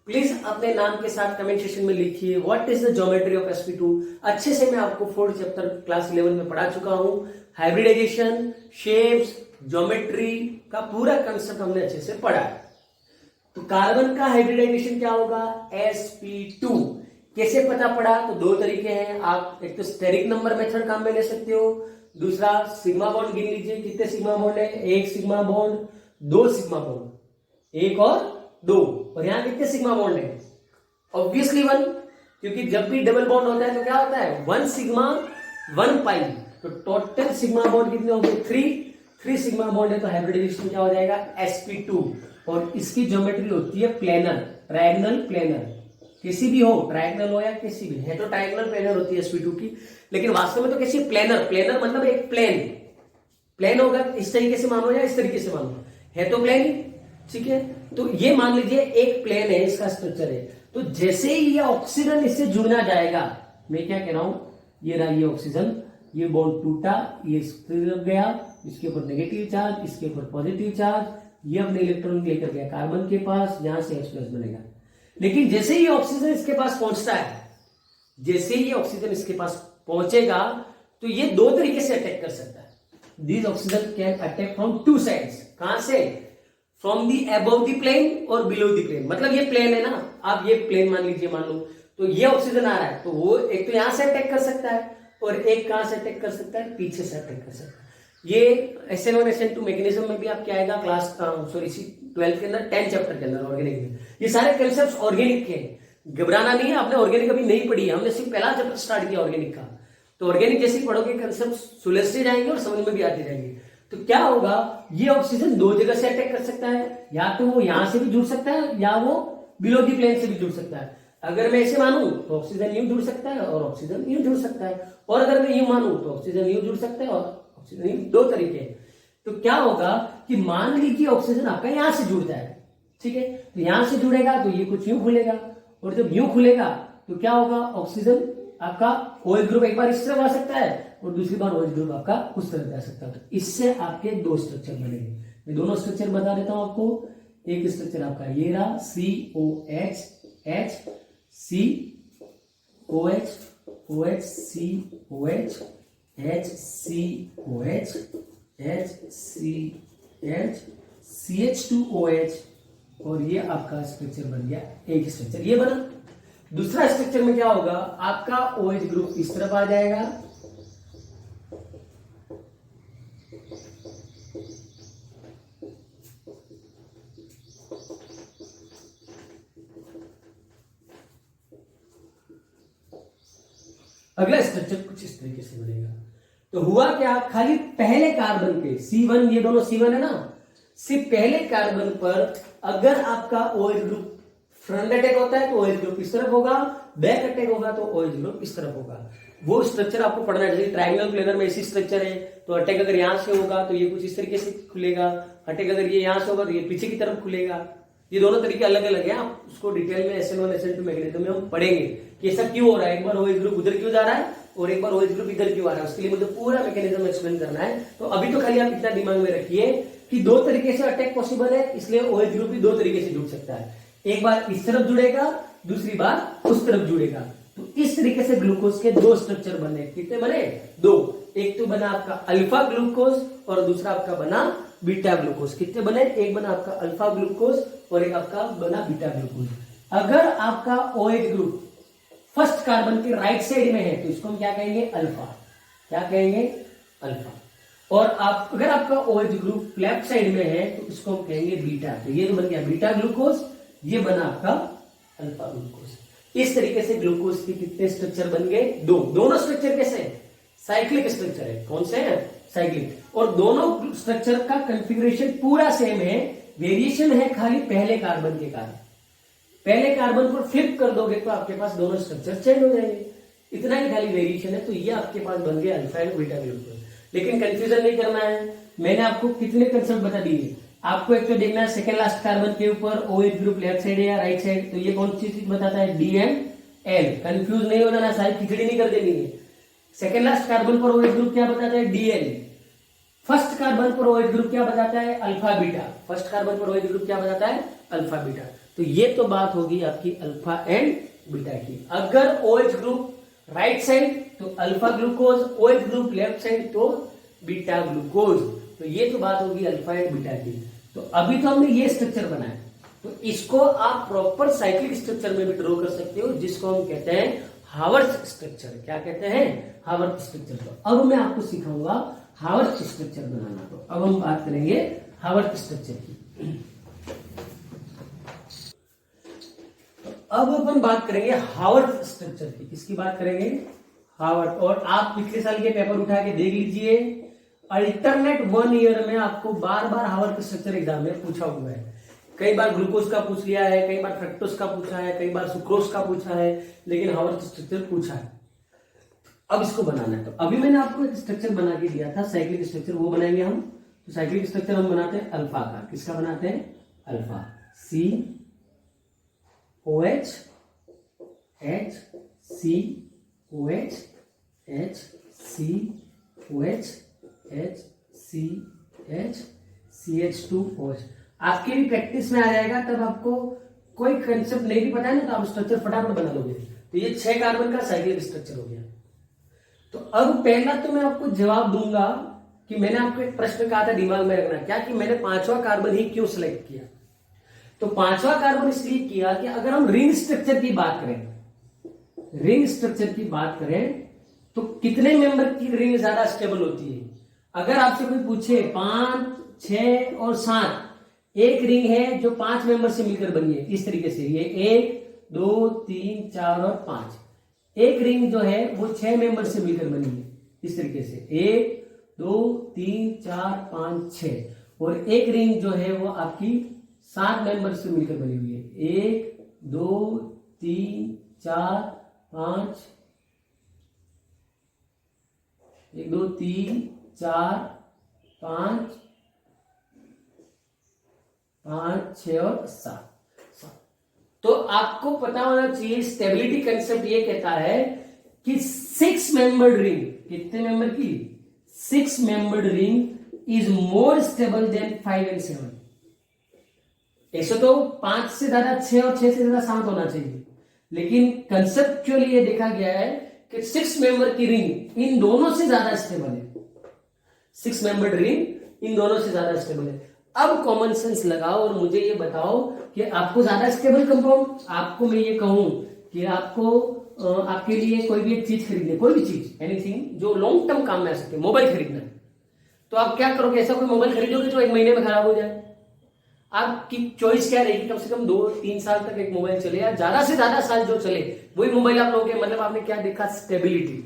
प्लीज अपने नाम के साथ कमेंट सेक्शन में लिखिए what is the geometry of sp2। अच्छे से मैं आपको 4th चैप्टर क्लास 11 में पढ़ा चुका हूं। हाइब्रिडाइजेशन, शेप्स, ज्योमेट्री का पूरा कंसेप्ट हमने अच्छे से पढ़ा है। तो कार्बन का हाइब्रिडाइजेशन क्या होगा? sp2। कैसे पता पड़ा? तो 2 तरीके हैं। आप एक तो स्टेरिक नंबर मेथड काम में ले सकते हो, दूसरा सिग्मा बॉन्ड गिन लीजिए। कितने सिग्मा बॉन्ड है? 1 सिग्मा बॉन्ड, 2 सिग्मा बॉन्ड, 1 और 2। और यहां कितने सिग्मा बॉन्ड है? ऑब्वियसली 1। क्योंकि जब भी डबल बॉन्ड होता है तो क्या होता है 1 सिग्मा 1 पाई, तो टोटल सिग्मा बॉन्ड कितने हो गए 3 सिग्मा बॉन्ड है तो हाइब्रिडाइजेशन क्या हो जाएगा sp2। और इसकी ज्योमेट्री होती है प्लेनर, ट्रायंगल प्लेनर, किसी भी हो, ट्रायंगल हो या किसी भी है तो ट्रायंगल प्लेनर होती है sp2 की, लेकिन वास्तव में तो कैसी प्लेनर, प्लेनर मतलब एक प्लेन होगा, इस तरीके से मानो या इस तरीके से मानो, है तो प्लेन ही, ठीक है। तो ये मान लीजिए एक प्लेन है, इसका स्ट्रक्चर है, तो जैसे ही ये ऑक्सीजन इससे जुड़ना जाएगा, मैं क्या कह रहा हूं, ये रहा ये ऑक्सीजन, ये बॉन्ड टूटा, ये लग गया, इसके ऊपर नेगेटिव चार्ज, इसके ऊपर पॉजिटिव चार्ज, ये अपने इलेक्ट्रॉन लेकर गया कार्बन के पास, यहां से H+ बनेगा। लेकिन जैसे ही ऑक्सीजन इसके पास पहुंचता है, जैसे ही ऑक्सीजन इसके पास पहुंचेगा तो ये दो तरीके से अटैक कर सकता है। This oxygen can attack from 2 sides. कहां से? From the above the plane और बिलो द प्लेन। मतलब ये प्लेन है ना, आप ये प्लेन मान लीजिए, मान लो तो ये ऑक्सीजन आ रहा है, तो वो एक तो यहां से अटैक कर सकता है और एक कहां से अटैक कर सकता है, पीछे से अटैक कर सकता है। ये SN1 SN2 मैकेनिज्म में भी आप क्या आएगा क्लास 12th के अंदर 10 चैप्टर के अंदर ऑर्गेनिक में, ये सारे कंसेप्ट ऑर्गेनिक के, घबराना नहीं है, आपने ऑर्गेनिक अभी नहीं पढ़ी है, हमने सिर्फ पहला चैप्टर स्टार्ट किया ऑर्गेनिक का। तो ऑर्गेनिक जैसे ही पढ़ोगे कंसेप्ट सुलझते जाएंगे और समझ में भी आते जाएंगे। तो क्या होगा, ये ऑक्सीजन दो जगह से अटैक कर सकता है, या तो वो यहां से भी जुड़ सकता है या वो बिलो दी प्लेन से भी जुड़ सकता है। अगर मैं ऐसे मानूं तो ऑक्सीजन यूं जुड़ सकता है और ऑक्सीजन यूं जुड़ सकता है, और अगर मैं यूं मानूं तो ऑक्सीजन यूं जुड़ सकता है और ऑक्सीजन यूं, दो तरीके हैं। तो क्या होगा कि मान लीजिए ऑक्सीजन आपका यहां से जुड़ता है, ठीक है, तो यहां से जुड़ेगा तो ये कुछ यूं खुलेगा, और जब यूं खुलेगा तो क्या होगा, ऑक्सीजन आपका OH ग्रुप एक बार इस तरफ आ सकता है और दूसरी बार OH ग्रुप आपका उस तरफ जा सकता है। तो इससे आपके दो स्ट्रक्चर बनेंगे। मैं दोनों स्ट्रक्चर बता देता हूं आपको। एक स्ट्रक्चर आपका ये रहा COH H COH OH COH HCOH HCH CH2OH, और ये आपका स्ट्रक्चर बन गया, एक स्ट्रक्चर ये बना। दूसरा स्ट्रक्चर में क्या होगा, आपका OH ग्रुप इस तरफ आ जाएगा, अगला स्ट्रक्चर कुछ इस तरीके से बनेगा। तो हुआ क्या, खाली पहले कार्बन के C1, ये दोनों C1 है ना, सिर्फ पहले कार्बन पर अगर आपका OH ग्रुप फ्रंट अटैक होता है तो OH ग्रुप इस तरफ होगा, बैक अटैक होगा तो OH ग्रुप इस तरफ होगा। वो स्ट्रक्चर आपको पढ़ना है। जैसे ट्रायंगल प्लेनर में ऐसी स्ट्रक्चर है, तो अटैक अगर यहां से होगा तो ये कुछ इस तरीके से खुलेगा, अटैक अगर ये यहां से होगा तो ये पीछे की तरफ खुलेगा। ये दोनों तरीके अलग अलग हैं, आप उसको डिटेल में SN1 SN2 मैकेनिज्म में हम पढ़ेंगे कि ऐसा क्यों हो रहा है, एक बार OH ग्रुप उधर क्यों जा रहा है और एक बार OH ग्रुप इधर क्यों आ रहा है, उसके लिए मुझे पूरा मैकेनिज्म एक्सप्लेन करना है। तो अभी तो खाली आप इतना दिमाग में रखिए कि दो तरीके से अटैक पॉसिबल है, इसलिए OH ग्रुप भी दो तरीके से जुड़ सकता है, एक बार इस तरफ जुड़ेगा, दूसरी बार उस तरफ जुड़ेगा। तो इस तरीके से ग्लूकोज के दो स्ट्रक्चर बने। कितने बने? दो। एक तो बना आपका अल्फा ग्लूकोज और दूसरा आपका बना बीटा ग्लूकोज। कितने बने? एक बना आपका अल्फा ग्लूकोज और एक आपका बना बीटा ग्लूकोज। अगर आपका OH ग्रुप फर्स्ट कार्बन के राइट साइड में है तो इसको हम क्या कहेंगे? अल्फा। क्या कहेंगे? अल्फा। और आप अगर आपका OH ग्रुप लेफ्ट साइड में है तो इसको हम कहेंगे बीटा। तो ये तो बन गया बीटा ग्लूकोज, ये बना आपका अल्फा ग्लूकोज। इस तरीके से ग्लूकोज के कितने स्ट्रक्चर बन गए? दो। दोनों स्ट्रक्चर कैसे हैं? साइक्लिक स्ट्रक्चर है। कौन से हैं? साइक्लिक। और दोनों स्ट्रक्चर का कॉन्फ़िगरेशन पूरा सेम है, वेरिएशन है खाली पहले कार्बन के कारण। पहले कार्बन को फ्लिप कर दोगे तो आपके पास दोनों स्ट्रक्चर चेंज हो जाएंगे, इतना ही खाली वेरिएशन है। तो ये आपके पास बन गया अल्फा एंड बीटा ग्लूकोज। लेकिन कंफ्यूजन नहीं करना है, मैंने आपको कितने कंसेप्ट बता दिए। आपको एक तो देखना है सेकेंड लास्ट कार्बन के ऊपर OH ग्रुप लेफ्ट साइड है या राइट साइड, तो ये कौन सी चीज बताता है? DNL। कंफ्यूज नहीं होना ना, सारी खिचड़ी नहीं कर देनी है। सेकेंड लास्ट कार्बन पर OH ग्रुप क्या बताता है? DN। फर्स्ट कार्बन पर OH ग्रुप क्या बताता है? Alpha beta. फर्स्ट कार्बन पर OH ग्रुप क्या बताता है? Alpha beta. तो ये तो बात होगी आपकी अल्फा एंड बीटा की। अगर OH ग्रुप राइट साइड तो alpha glucose, OH group left side तो बीटा ग्लूकोज। तो ये तो बात होगी अल्फा एंड बीटा की। तो अभी तो हमने ये स्ट्रक्चर बनाया, तो इसको आप प्रॉपर साइक्लिक स्ट्रक्चर में भी ड्रॉ कर सकते हो, जिसको हम कहते हैं हावर्ट्ज स्ट्रक्चर। क्या कहते हैं? हावर्ट्ज स्ट्रक्चर। तो अब मैं आपको सिखाऊंगा हावर्ट्ज स्ट्रक्चर बनाना। तो अब हम बात करेंगे हावर्ट्ज स्ट्रक्चर की। अब अपन बात करेंगे हावर्थ स्ट्रक्चर की। किसकी बात करेंगे? हावर्थ। और आप पिछले साल के पेपर उठा के देख लीजिए, अल्टरनेट 1 ईयर में आपको बार बार हावर्थ स्ट्रक्चर एग्जाम में पूछा हुआ है। कई बार ग्लूकोज का पूछ लिया है, कई बार फ्रक्टोज का पूछा है, कई बार सुक्रोज का पूछा है, लेकिन हावर्थ स्ट्रक्चर पूछा है। अब इसको बनाना है। तो अभी मैंने आपको एक स्ट्रक्चर बना के दिया था, साइक्लिक स्ट्रक्चर, वो बनाएंगे हम। तो साइक्लिक स्ट्रक्चर हम बनाते हैं अल्फा का। किसका बनाते हैं? Alpha. C O H H C O H H C O H H C H C H 2 O H. आपके भी प्रैक्टिस में आ जाएगा, तब आपको कोई कंसेप्ट नहीं भी पता है ना, तो आप स्ट्रक्चर फटाफट बना लोगे। तो ये 6 कार्बन का साइक्लिक स्ट्रक्चर हो गया। तो अब पहला तो मैं आपको जवाब दूंगा कि मैंने आपको एक प्रश्न कहा था दिमाग में रखना, क्या कि मैंने 5वां कार्बन ही क्यों सिलेक्ट किया। तो 5वां कार्बन इसलिए किया कि अगर हम रिंग स्ट्रक्चर की बात करें, रिंग स्ट्रक्चर की बात करें, तो कितने मेंबर की रिंग ज्यादा स्टेबल होती है? अगर आपसे कोई पूछे 5, 6 और 7, एक रिंग है जो 5 मेंबर से मिलकर बनी है, इस तरीके से, ये 1 2 3 4 और 5। एक रिंग जो है वो 6 मेंबर से मिलकर बनी है, इस तरीके से, 1 2 3 4 5 6। और एक रिंग जो है वो आपकी 7 मेंबर से मिलकर बनी हुई है, 1 2 3 4 5 1 2 3 4 5 5 6 और 7। तो आपको पता होना चाहिए, स्टेबिलिटी कंसेप्ट ये कहता है कि 6 मेंबर्ड रिंग, कितने मेंबर की? 6 membered ring is more stable then 5 and 7। ऐसे तो 5 से ज्यादा 6 और 6 से ज्यादा 7 होना चाहिए, लेकिन कंसेप्चुअली ये देखा गया है कि 6 मेंबर की रिंग इन दोनों से ज्यादा स्टेबल है। 6 मेंबर्ड रिंग इन दोनों से ज्यादा स्टेबल है। अब कॉमन सेंस लगाओ और मुझे ये बताओ कि आपको ज्यादा स्टेबल कंपाउंड, आपको मैं ये कहूं कि आपको आपके लिए कोई भी एक चीज खरीदनी, कोई भी चीज, एनीथिंग जो लॉन्ग टर्म काम में आ सकती है, मोबाइल खरीदना है, तो आप क्या करोगे? ऐसा कोई मोबाइल खरीदोगे जो 1 महीने में खराब हो जाए? आपकी चॉइस क्या रहेगी? कम से कम 2-3 साल तक एक मोबाइल चले, या ज्यादा से ज्यादा साल जो चले वही मोबाइल आप लोगे। मतलब आपने क्या देखा? स्टेबिलिटी।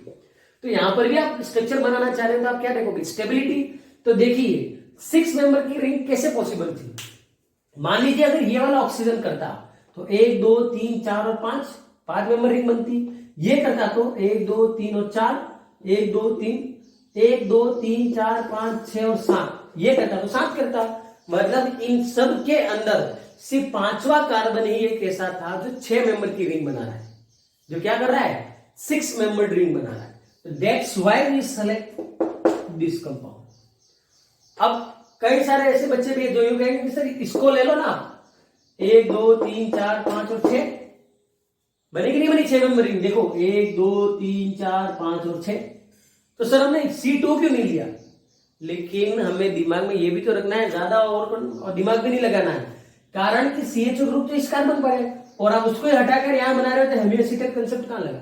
तो यहां पर भी आप स्ट्रक्चर बनाना चाह रहे हो तो आप क्या देखोगे? स्टेबिलिटी। तो देखिए 6 मेंबर की रिंग कैसे पॉसिबल थी? मान लीजिए अगर ये वाला ऑक्सीजन करता तो 1 2 3 4 और 5 मेंबर रिंग बनती। ये करता तो 1 2 3 और 4, 1 2 3 1 2 3 4 5 6 और 7। ये करता तो 7 करता। मतलब इन सब के अंदर सिर्फ 5वां कार्बन ही एक ऐसा था जो 6 मेंबर की रिंग बना रहा है, जो क्या कर रहा है? 6 मेंबर रिंग बना रहा है। तो that's why we select this compound. अब कई सारे ऐसे बच्चे भी जो यूं कहेंगे कि सर इसको ले लो ना, 1 2 3 4 5 और 6 बनेगी नहीं बनी 6 मेंबर रिंग? देखो 1 2 3 4 5 और 6। तो सर हमने C2 क्यों नहीं लिया? लेकिन हमें दिमाग में ये भी तो रखना है, ज्यादा और दिमाग भी नहीं लगाना है, कारण कि CHO ग्रुप तो इस कार्बन पर है और आप उसको हटाकर यहां बना रहे हो, तो हेमियोसिटेट कंसेप्ट कहां लगा?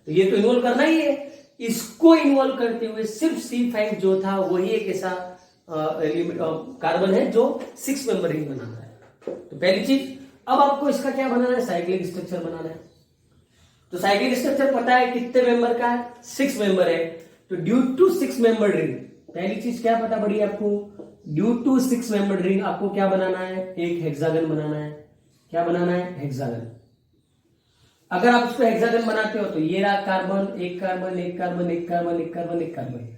तो ये तो इन्वॉल्व करना ही है। इसको इन्वॉल्व करते हुए सिर्फ C5 जो था वही एक ऐसा कार्बन है जो 6 मेंबर रिंग बनाता है। तो पहली चीज, अब आपको इसका क्या बनाना है? साइक्लिक स्ट्रक्चर बनाना है। तो साइक्लिक स्ट्रक्चर पता है कितने मेंबर का है? 6 मेंबर है। तो ड्यू टू 6 मेंबर रिंग, पहली चीज क्या पता पड़ी आपको? ड्यू टू 6 मेंबर रिंग आपको क्या बनाना है? एक हेक्सागन बनाना है। क्या बनाना है? हेक्सागन। अगर आप उसको हेक्सागन बनाते हो तो ये रहा कार्बन, एक कार्बन, एक कार्बन, एक कार्बन, एक कार्बन, एक कार्बन,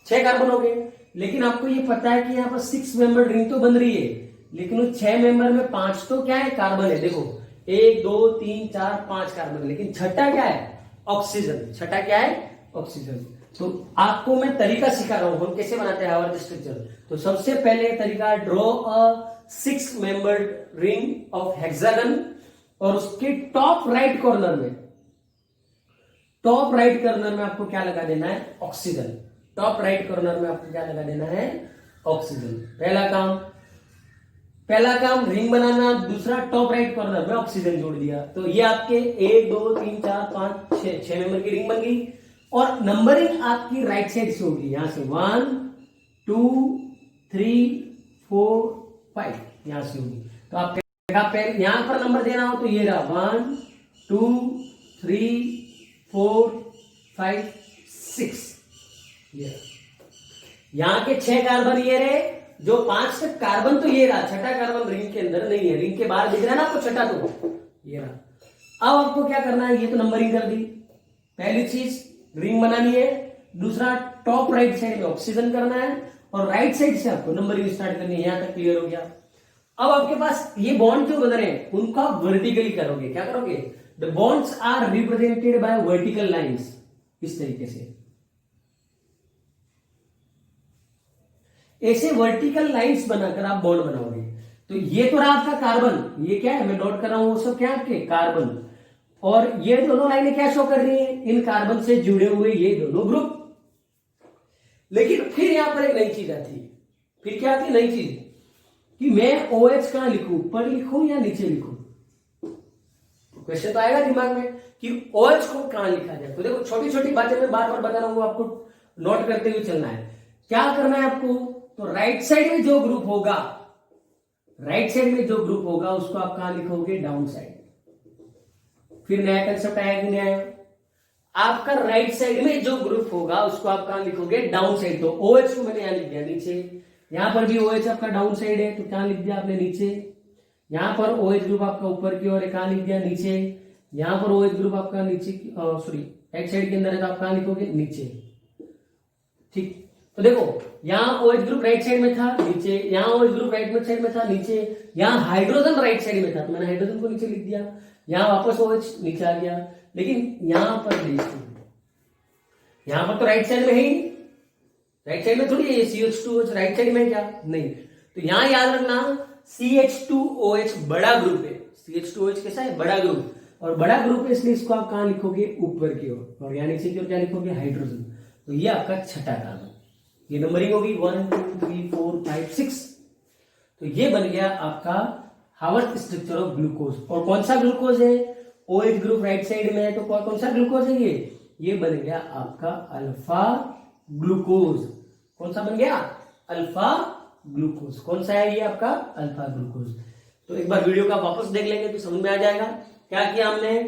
6 कार्बन हो गए। लेकिन आपको ये पता है कि यहाँ पर 6 मेंबर रिंग तो बन रही है, लेकिन उस 6 मेंबर में 5 तो क्या है? कार्बन है। देखो 1 2 3 4 5 कार्बन, लेकिन छठा क्या है? ऑक्सीजन। छठा क्या है? ऑक्सीजन। तो आपको मैं तरीका सिखा रहा हूं हम कैसे बनाते हैं हावर्थ स्ट्रक्चर। तो सबसे पहले तरीका, draw a 6 membered ring of hexagon, और उसके टॉप राइट कॉर्नर में आपको क्या लगा देना है? ऑक्सीजन। टॉप राइट कॉर्नर में आपको क्या लगा देना है? ऑक्सीजन। पहला काम रिंग बनाना, दूसरा टॉप राइट कॉर्नर में ऑक्सीजन जोड़ दिया। तो ये आपके 1 2 3 4 5 6 मेंबर की रिंग बन गई। और नंबरिंग आपकी राइट साइड से होगी, यहां से 1 2 3 4 5 यहां से होगी। तो आप क्या यहां पर नंबर देना हो तो ये रहा 1 2 3 4 5 6, यहां के 6 कार्बन ये रहे, जो 5 कार्बन तो ये रहा, छठा कार्बन रिंग के अंदर नहीं है, रिंग के बाहर दिख रहा है ना आपको छठा, तो ये रहा। अब आपको क्या करना है, ये तो नंबरिंग कर दी, पहली चीज रिंग बनानी है, दूसरा टॉप राइट साइड में ऑक्सीजन करना है, और राइट साइड से आपको नंबरिंग स्टार्ट करनी है। यहां तक क्लियर हो गया। अब आपके पास ये बॉन्ड जो बन रहे हैं उनको आप वर्टिकली करोगे। क्या करोगे? The bonds are represented by vertical lines, इस तरीके से ऐसे वर्टिकल लाइंस बनाकर आप बॉन्ड बनाओगे। तो ये तो रहा आपका कार्बन, ये क्या है मैं डॉट कर रहा हूं, वो सब क्या आपके कार्बन, और ये दोनों लाइनें क्या शो कर रही हैं, इन कार्बन से जुड़े हुए ये दोनों ग्रुप। लेकिन फिर यहां पर एक नई चीज आती है। फिर क्या आती है नई चीज, कि मैं OH कहां लिखूं, ऊपर लिखूं या नीचे लिखूं? क्वेश्चन तो आएगा दिमाग में कि OH को कहां लिखा जाए। तो देखो छोटी छोटी बातें मैं बार बार बता रहा हूं, आपको नोट करते हुए चलना है। क्या करना है आपको, तो राइट साइड में जो ग्रुप होगा, राइट साइड में जो ग्रुप होगा उसको आप कहां लिखोगे, डाउन साइड। फिर नया कंसेप्ट आया कि नहीं आया, आपका राइट साइड में जो ग्रुप होगा उसको आप कहां लिखोगे, डाउन साइड। तो OH को मैंने यहां लिख दिया नीचे, यहां पर भी OH आपका डाउन साइड है तो कहां लिख दिया आपने, नीचे। यहां पर OH ग्रुप आपका ऊपर की ओर है, कहां लिख दिया, नीचे। यहां पर OH ग्रुप आपका नीचे सॉरी राइट साइड के अंदर है तो आप कहां लिखोगे, नीचे। ठीक, तो देखो यहां OH ग्रुप राइट साइड में था, नीचे। यहां OH ग्रुप राइट साइड में था, नीचे। यहां हाइड्रोजन राइट साइड में था तो मैंने हाइड्रोजन को नीचे लिख दिया। यहां वापस OH नीचे आ गया, लेकिन यहां पर देखो, यहां पर तो राइट साइड में है ही, राइट साइड में थोड़ी है ये CH2OH, राइट साइड में क्या नहीं। तो यहां याद रखना CH2OH बड़ा ग्रुप है, CH2OH कैसा है, बड़ा ग्रुप, और बड़ा ग्रुप है इसलिए इसको आप कहां लिखोगे, ऊपर की ओर, और यहां नीचे की ओर क्या लिखोगे, हाइड्रोजन। तो ये आपका छठा कार्बन, ये नंबरिंग होगी 1 2 3 4 5 6। तो ये बन गया आपका हावर्थ स्ट्रक्चर ऑफ ग्लूकोज। और कौन सा ग्लूकोज है, OH ग्रुप राइट साइड में है तो कौन सा ग्लूकोज है, ये बन गया आपका अल्फा ग्लूकोज। कौन सा बन गया, अल्फा ग्लूकोज। कौन सा है ये आपका, अल्फा ग्लूकोज। तो एक बार वीडियो का वापस देख लेंगे तो समझ में आ जाएगा। क्या किया हमने,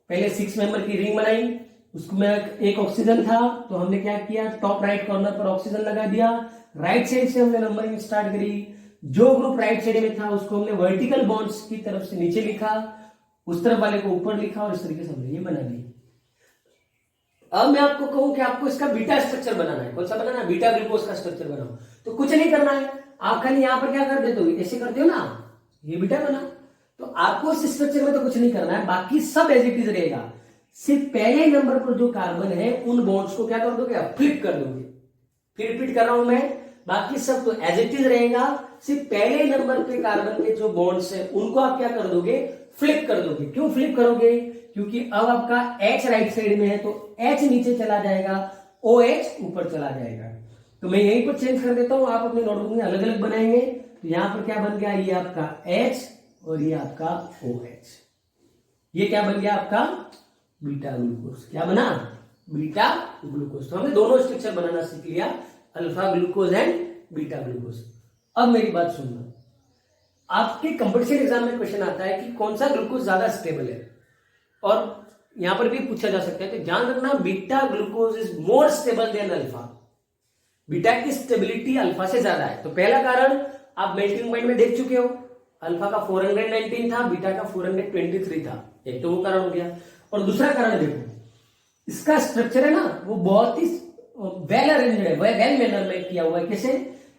पहले 6 मेंबर की रिंग बनाई, उसमें एक ऑक्सीजन था तो हमने क्या किया, टॉप राइट कॉर्नर पर ऑक्सीजन लगा दिया, राइट साइड से हमने नंबरिंग स्टार्ट करी। जो ग्रुप राइट साइड में था उसको हमने वर्टिकल बॉन्ड्स की तरफ से नीचे लिखा, उस तरफ वाले को ऊपर लिखा, और इस तरीके से हमने ये बना दी। अब मैं आपको कहूं कि आपको इसका बीटा स्ट्रक्चर बनाना है। कौन सा बनाना है, बीटा ग्लूकोज का स्ट्रक्चर बनाओ। तो कुछ नहीं करना है, आप खाली यहां पर क्या कर देते हो, ऐसे करते हो ना, ये बीटा बना। तो आपको इस स्ट्रक्चर में तो कुछ नहीं करना है, बाकी सब एज इट इज रहेगा। सिर्फ पहले नंबर पर जो कार्बन है उन बॉन्ड्स को क्या कर दोगे, आप फ्लिप कर दोगे। फिर रिपीट कर रहा हूं मैं, बाकी सब तो एज इट इज रहेगा, सिर्फ पहले नंबर पे कार्बन के जो बॉन्ड्स है उनको आप क्या कर दोगे, फ्लिप कर दोगे। क्यों फ्लिप करोगे, क्योंकि अब आपका H राइट साइड में है तो H नीचे चला जाएगा, OH ऊपर चला जाएगा। तो मैं यहीं पर चेंज कर देता हूं, आप अपने नोटबुक में अलग अलग बनाएंगे। तो यहां पर क्या बन गया, ये आपका H और ये आपका OH। ये क्या बन गया आपका, बीटा ग्लूकोज। क्या बना, बीटा ग्लूकोज। तो हमने दोनों स्ट्रक्चर बनाना सीख लिया, alpha glucose and beta glucose. अब मेरी बात सुनना, आपके कंपटीशन एग्जाम में क्वेश्चन आता है कि कौन सा ग्लूकोज ज्यादा स्टेबल है, और यहां पर भी पूछा जा सकता है। तो ध्यान रखना, beta glucose is more stable then alpha. Beta की स्टेबिलिटी अल्फा से ज्यादा है। तो पहला कारण आप मेल्टिंग पॉइंट में देख चुके हो, अल्फा का 419 था, बीटा का 423 था। एक तो वो कारण हो गया। और दूसरा कारण देखो, इसका स्ट्रक्चर है ना वो बहुत ही वेल अरेंज्ड है, वेल मैनर में किया हुआ है। कैसे,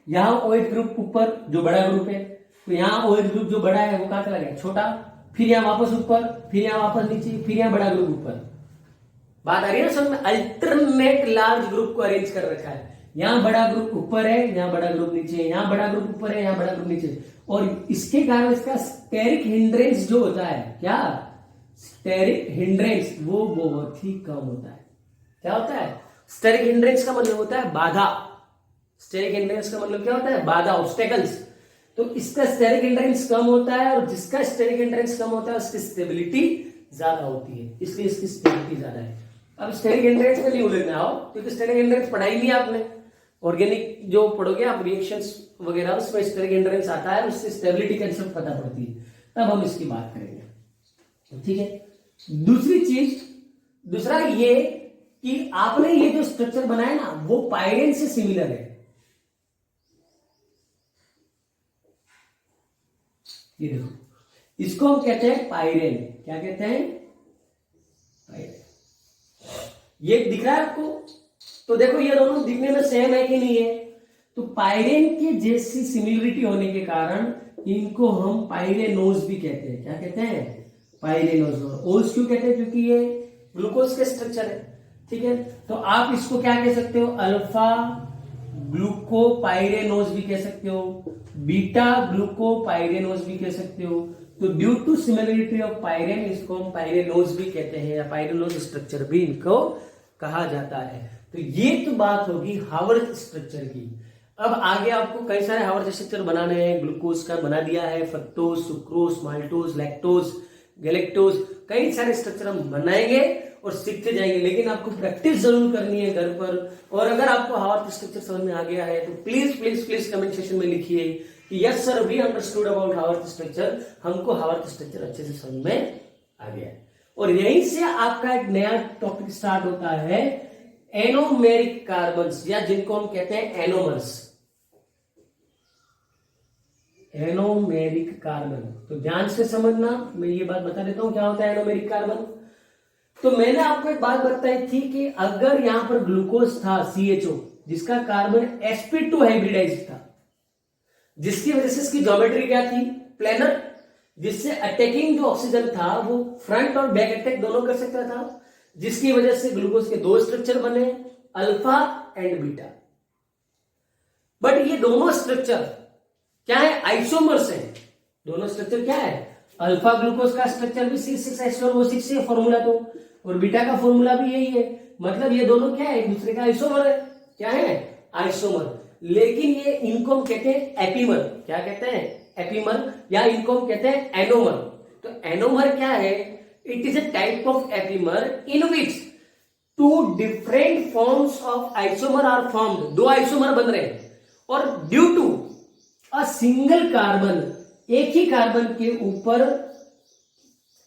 यहां OH ग्रुप ऊपर जो बड़ा ग्रुप है, तो यहां OH ग्रुप जो बड़ा है वो कहां चला गया, छोटा, फिर यहां वापस ऊपर, फिर यहां वापस नीचे, फिर यहां बड़ा ग्रुप ऊपर। बात आ रही है ना समझ में, अल्टरनेट लार्ज ग्रुप को अरेंज कर रखा है। यहां बड़ा ग्रुप ऊपर है, यहां बड़ा ग्रुप नीचे, यहां बड़ा ग्रुप ऊपर है, यहां बड़ा ग्रुप नीचे। और इसके कारण इसका स्टेरिक हिंड्रेंस जो होता है, क्या स्टेरिक हिंड्रेंस, वो बहुत ही कम होता है। क्या होता है, स्टेरिक हिंड्रेंस का मतलब होता है बाधा। स्टेरिक हिंड्रेंस का मतलब क्या होता है, बाधा, ऑब्स्टेकल्स। तो इसका स्टेरिक हिंड्रेंस कम होता है, और जिसका स्टेरिक हिंड्रेंस कम होता है उसकी स्टेबिलिटी ज्यादा होती है, इसलिए इसकी स्टेबिलिटी ज्यादा है। अब स्टेरिक हिंड्रेंस में नहीं उलझना हो, क्योंकि स्टेरिक हिंड्रेंस पढ़ाई नहीं आपने। ऑर्गेनिक जो पढ़ोगे आप, रिएक्शंस वगैरह, उसमें स्टेरिक हिंड्रेंस आता है, उससे स्टेबिलिटी कंसेप्ट पता पड़ती है। तब हम इसकी बात करेंगे, ठीक है। दूसरा ये कि आपने ये जो स्ट्रक्चर बनाया ना वो पाइरेन से सिमिलर है। ये देखो, इसको हम कहते हैं पाइरेन। क्या कहते हैं? पाइरेन। ये दिख रहा है आपको? तो देखो ये दोनों दिखने में सेम है कि नहीं है? तो पाइरेन के जैसी सिमिलरिटी होने के कारण इनको हम पाइरेनोज भी कहते हैं। क्या कहते हैं? पाइरेनोज। ओज क्यों कहते हैं? क्योंकि ये ग्लूकोज के स्ट्रक्चर है, ठीक है। तो आप इसको क्या कह सकते हो? अल्फा ग्लूकोपाइरेनोज भी कह सकते हो, बीटा ग्लूकोपाइरेनोज भी कह सकते हो। तो ड्यू टू सिमिलरिटी ऑफ पाइरेन इसको हम पाइरेनोज भी कहते हैं, या पाइरेनोज स्ट्रक्चर भी इनको कहा जाता है। तो ये तो बात होगी हार्वर्ड स्ट्रक्चर की। अब आगे आपको कई सारे हार्वर्ड स्ट्रक्चर बनाने हैं। ग्लूकोज का बना दिया है, fructose, sucrose, maltose, lactose, galactose, कई सारे स्ट्रक्चर हम बनाएंगे और सीखते जाएंगे। लेकिन आपको प्रैक्टिस जरूर करनी है घर पर। और अगर आपको हार्वर्ड स्ट्रक्चर समझ में आ गया है तो please please please comment section में लिखिए कि yes sir we understood about Harvard structure, हमको हार्वर्ड स्ट्रक्चर अच्छे से समझ में आ गया है। और यहीं से आपका एक नया टॉपिक स्टार्ट होता है, एनोमेरिक कार्बन्स, या जिनको हम कहते हैं एनोमर्स। एनोमेरिक कार्बन, तो ध्यान से समझना, मैं ये बात बता देता हूं क्या होता है एनोमेरिक कार्बन। तो मैंने आपको एक बात बताई थी कि अगर यहां पर ग्लूकोज था CHO, जिसका कार्बन sp2 हाइब्रिडाइज था, जिसकी वजह से इसकी ज्योमेट्री क्या थी? प्लेनर, जिससे अटैकिंग जो ऑक्सीजन था वो फ्रंट और बैक अटैक दोनों कर सकता था, जिसकी वजह से ग्लूकोज के दो स्ट्रक्चर बने, अल्फा एंड बीटा। बट ये दोनों स्ट्रक्चर क्या है? आइसोमर्स है। दोनों स्ट्रक्चर क्या है? अल्फा ग्लूकोज का स्ट्रक्चर भी C6H12O6 है फॉर्मूला तो, और बीटा का फॉर्मूला भी यही है। मतलब ये दोनों क्या है? एक दूसरे का आइसोमर है। क्या है? आइसोमर। लेकिन ये इनको हम कहते हैं एपीमर। क्या कहते हैं? एपीमर, या इनको हम कहते हैं एनोमर। तो एनोमर क्या है? It is a type of epimer in which two different forms of isomer are formed. दो आइसोमर बन रहे हैं और due to a single carbon, एक ही कार्बन के ऊपर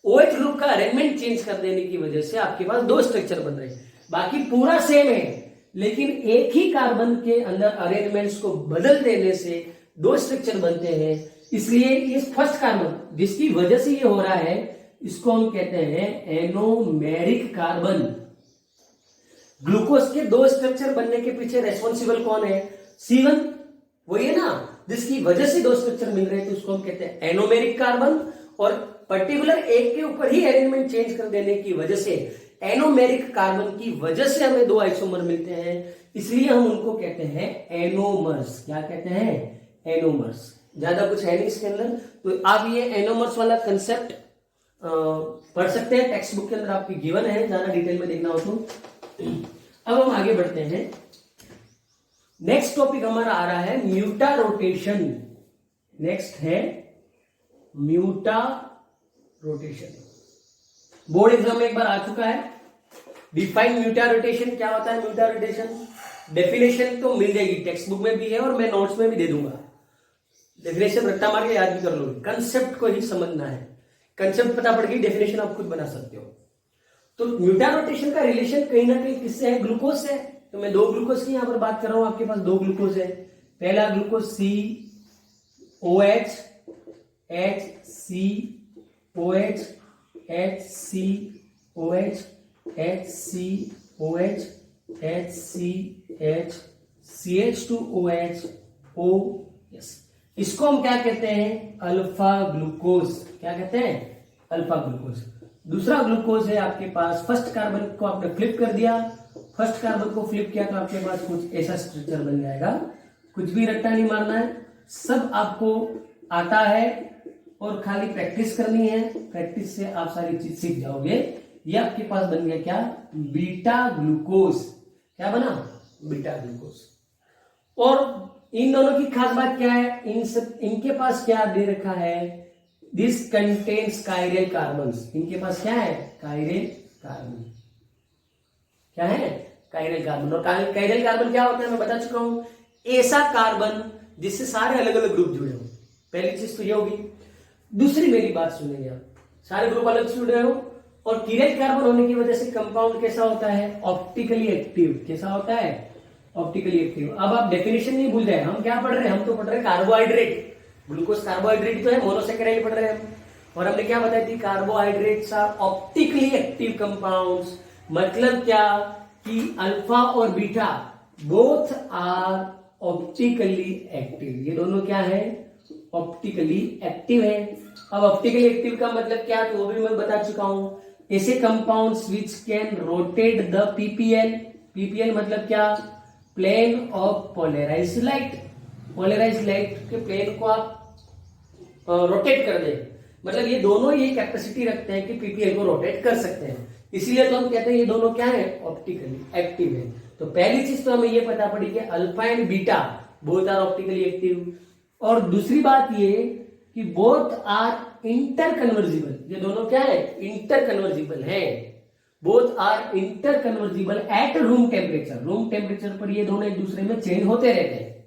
OH ग्रुप का अरेंजमेंट चेंज कर देने की वजह से आपके पास दो स्ट्रक्चर बन रहे हैं। बाकी पूरा सेम है, लेकिन एक ही कार्बन के अंदर अरेंजमेंट्स को बदल देने से दो स्ट्रक्चर बनते हैं। इसलिए इस फर्स्ट कार्बन जिसकी वजह से ये हो रहा है, इसको हम कहते हैं एनोमेरिक कार्बन। ग्लूकोज के दो स्ट्रक्चर बनने के पीछे रेस्पॉन्सिबल कौन है? C1, वही है ना, जिसकी वजह से दो स्ट्रक्चर मिल रहे हैं, तो उसको हम कहते हैं एनोमेरिक कार्बन। और पर्टिकुलर एक के ऊपर ही अरेंजमेंट चेंज कर देने की वजह से, एनोमेरिक कार्बन की वजह से हमें दो आइसोमर मिलते हैं, इसलिए हम उनको कहते हैं एनोमर्स। क्या कहते हैं? एनोमर्स। ज्यादा कुछ है नहीं इसके अंदर। तो आप ये एनोमर्स वाला कंसेप्ट पढ़ सकते हैं, टेक्स्ट बुक के अंदर आपकी गिवन है, ज्यादा डिटेल में देखना हो तो। अब हम आगे बढ़ते हैं। नेक्स्ट टॉपिक हमारा आ रहा है म्यूटा रोटेशन। नेक्स्ट है म्यूटा रोटेशन। बोर्ड एग्जाम में एक बार आ चुका है। Define mutarotation. क्या होता है म्यूटा रोटेशन? डेफिनेशन तो मिल जाएगी, टेक्स्ट बुक में भी है और मैं नोट्स में भी दे दूंगा। डेफिनेशन रट्टा मार के याद भी कर लोगे, कंसेप्ट को ही समझना है। कंसेप्ट पता पड़ गई, डेफिनेशन आप खुद बना सकते हो। तो म्यूटा रोटेशन का रिलेशन कहीं ना कहीं किससे है? ग्लूकोज से। तो मैं दो ग्लूकोज की यहां पर बात कर रहा हूं, आपके पास दो ग्लूकोज है। पहला glucose COH, HCOH, HCOH, HCOH, HCH, CH2OH, O। Yes, इसको हम क्या कहते हैं? Alpha glucose. क्या कहते हैं? Alpha glucose. दूसरा ग्लूकोज है आपके पास, फर्स्ट कार्बन को आपने फ्लिप कर दिया, फर्स्ट कार्बन को फ्लिप किया तो आपके पास कुछ ऐसा स्ट्रक्चर बन जाएगा। कुछ भी रट्टा नहीं मारना है, सब आपको आता है और खाली प्रैक्टिस करनी है। प्रैक्टिस से आप सारी चीज सीख जाओगे। ये आपके पास बन गया क्या? Beta glucose. क्या बना? Beta glucose. और इन दोनों की खास बात क्या है? इनके पास क्या दे रखा है? This contains chiral carbons. इनके पास क्या है? Chiral carbon. क्या है? Chiral carbon. और कायरल कार्बन क्या होता है मैं बता चुका हूं, ऐसा कार्बन जिससे सारे अलग अलग ग्रुप जुड़े हो। पहली चीज तो ये होगी। दूसरी मेरी बात सुनेंगे आप, सारे ग्रुप अलग सुन रहे हो। और किरेट कार्बन होने की वजह से कंपाउंड कैसा होता है, ऑप्टिकली एक्टिव। कैसा होता है, ऑप्टिकली एक्टिव। अब आप डेफिनेशन नहीं भूल जाए, हम क्या पढ़ रहे हैं, हम तो पढ़ रहे हैं कार्बोहाइड्रेट। ग्लूकोज कार्बोहाइड्रेट तो है, मोनोसेकेराइड पढ़ रहे हैं हम। और हमने क्या बताई थी, carbohydrates are optically active compounds. मतलब क्या कि अल्फा और beta both are optically active. ये दोनों क्या है, ऑप्टिकली एक्टिव है। अब ऑप्टिकली एक्टिव का मतलब क्या, तो वो भी मैं बता चुका हूं। ऐसे compounds which can rotate the PPL. PPL मतलब क्या, plane of polarised light. Polarised light के प्लेन को आप रोटेट कर दे, मतलब ये दोनों ये कैपेसिटी रखते हैं कि पीपीएल को रोटेट कर सकते हैं। इसीलिए तो हम कहते हैं ये दोनों क्या है, ऑप्टिकली एक्टिव है। तो पहली चीज तो हमें ये पता पड़ी कि alpha and beta both are optically active. और दूसरी बात ये कि बोथ आर इंटर कन्वर्जिबल। ये दोनों क्या है, इंटर कन्वर्जिबल है। Both are interconvertible at room temperature. Room temperature पर ये दोनों एक दूसरे में चेंज होते रहते हैं।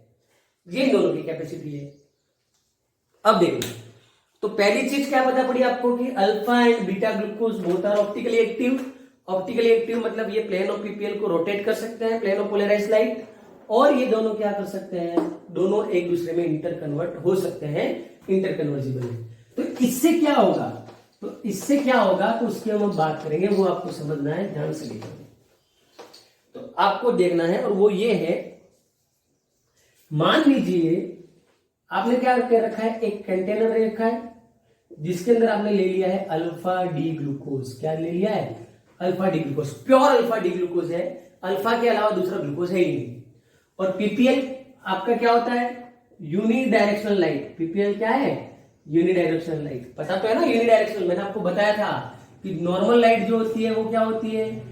ये दोनों की कैपेसिटी है। अब देखो, तो पहली चीज क्या पता पड़ी आपको कि alpha and beta glucose both are optically active. Optically active मतलब ये प्लेन ऑफ पीपीएल को रोटेट कर सकते हैं, प्लेन ऑफ पोलराइज्ड लाइट। और ये दोनों क्या कर सकते हैं, दोनों एक दूसरे में इंटर कन्वर्ट हो सकते हैं, इंटर कन्वर्जिबल है। तो इससे क्या होगा, तो इससे क्या होगा, तो उसकी हम बात करेंगे, वो आपको समझना है, ध्यान से देखिए। तो आपको देखना है, और वो ये है, मान लीजिए आपने क्या कर रखा है, एक कंटेनर रखा है जिसके अंदर आपने ले लिया है अल्फा डी ग्लूकोज। क्या ले लिया है, alpha D glucose, pure alpha D glucose है, अल्फा के अलावा दूसरा ग्लूकोज है ही नहीं। और पीपीएल आपका क्या होता है, यूनि डायरेक्शनल लाइट। पीपीएल क्या है, यूनि डायरेक्शनल लाइट। पता तो है ना यूनि डायरेक्शनल, मैंने आपको बताया था कि नॉर्मल लाइट जो होती है वो क्या होती है,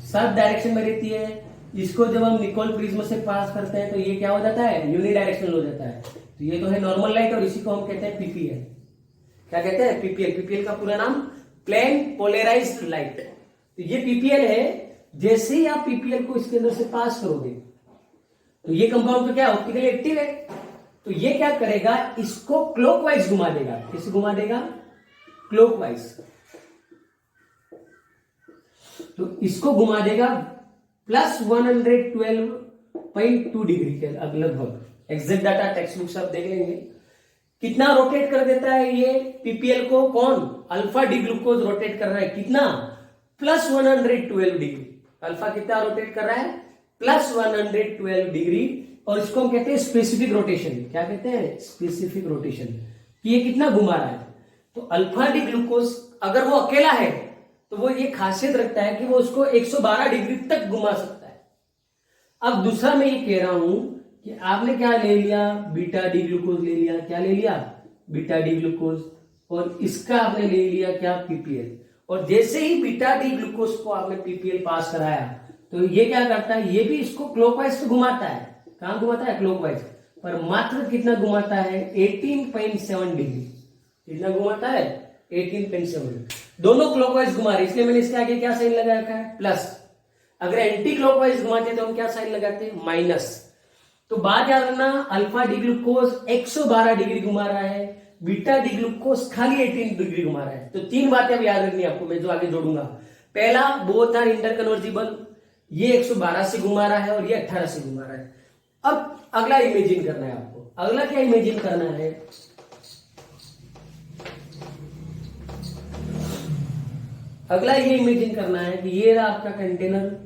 सब डायरेक्शन में रहती है। इसको जब हम निकोल प्रिज्म से पास करते हैं तो ये क्या हो जाता है, यूनि डायरेक्शनल हो जाता है। तो ये तो है नॉर्मल लाइट, और इसी को हम कहते हैं पीपीएल। क्या कहते हैं, पीपीएल। पीपीएल का पूरा नाम प्लेन पोलराइज्ड लाइट। तो ये पीपीएल है। जैसे ही आप पीपीएल को इसके अंदर से पास करोगे तो ये कंपाउंड तो क्या ऑप्टिकली एक्टिव है, तो ये क्या करेगा, इसको क्लॉकवाइज घुमा देगा। किसे घुमा देगा, क्लॉकवाइज। तो इसको घुमा देगा प्लस 112.2 डिग्री के लगभग। एग्जैक्ट डाटा टेक्स्ट बुक से आप देख लेंगे। कितना रोटेट कर देता है ये पीपीएल को, कौन, अल्फा डी ग्लूकोज रोटेट कर रहा है, कितना, प्लस 112 डिग्री। अल्फा कितना रोटेट कर रहा है, प्लस 112 डिग्री। और इसको हम कहते हैं स्पेसिफिक रोटेशन। क्या कहते हैं, स्पेसिफिक रोटेशन, कि ये कितना घुमा रहा है। तो अल्फा डी ग्लूकोज अगर वो अकेला है तो वो ये खासियत रखता है कि वो उसको 112 डिग्री तक घुमा सकता है। अब दूसरा मैं ये कह रहा हूं कि आपने क्या ले लिया, बीटा डी ग्लूकोज ले लिया। क्या ले लिया, बीटा डी ग्लूकोज। और इसका आपने ले लिया क्या, पीपीएल। और जैसे ही बीटा डी ग्लूकोज को आपने पीपीएल पास कराया तो ये क्या करता है, ये भी इसको क्लॉकवाइज तो घुमाता है। कहां घुमाता है, क्लॉकवाइज। पर मात्र कितना घुमाता है, 18.7 डिग्री। कितना घुमाता है, 18.7। दोनों क्लॉकवाइज घुमा रहे, इसलिए मैंने इसके आगे क्या साइन लगा रखा है, प्लस। अगर एंटी क्लॉकवाइज घुमाते तो हम क्या साइन लगाते हैं, माइनस। तो बात याद रखना, अल्फा डी ग्लूकोज 112 डिग्री घुमा रहा है, बीटा डी ग्लूकोज खाली 18 डिग्री घुमा रहा है। तो तीन बातें अब याद रखनी है आपको, मैं जो आगे जोड़ूंगा। पहला, बोथ आर इंटर कन्वर्जिबल। ये 112 से घुमा रहा है और ये 18 से घुमा रहा है। अब अगला इमेजिन करना है आपको। अगला क्या इमेजिन करना है, अगला ये इमेजिन करना है कि ये रहा आपका कंटेनर,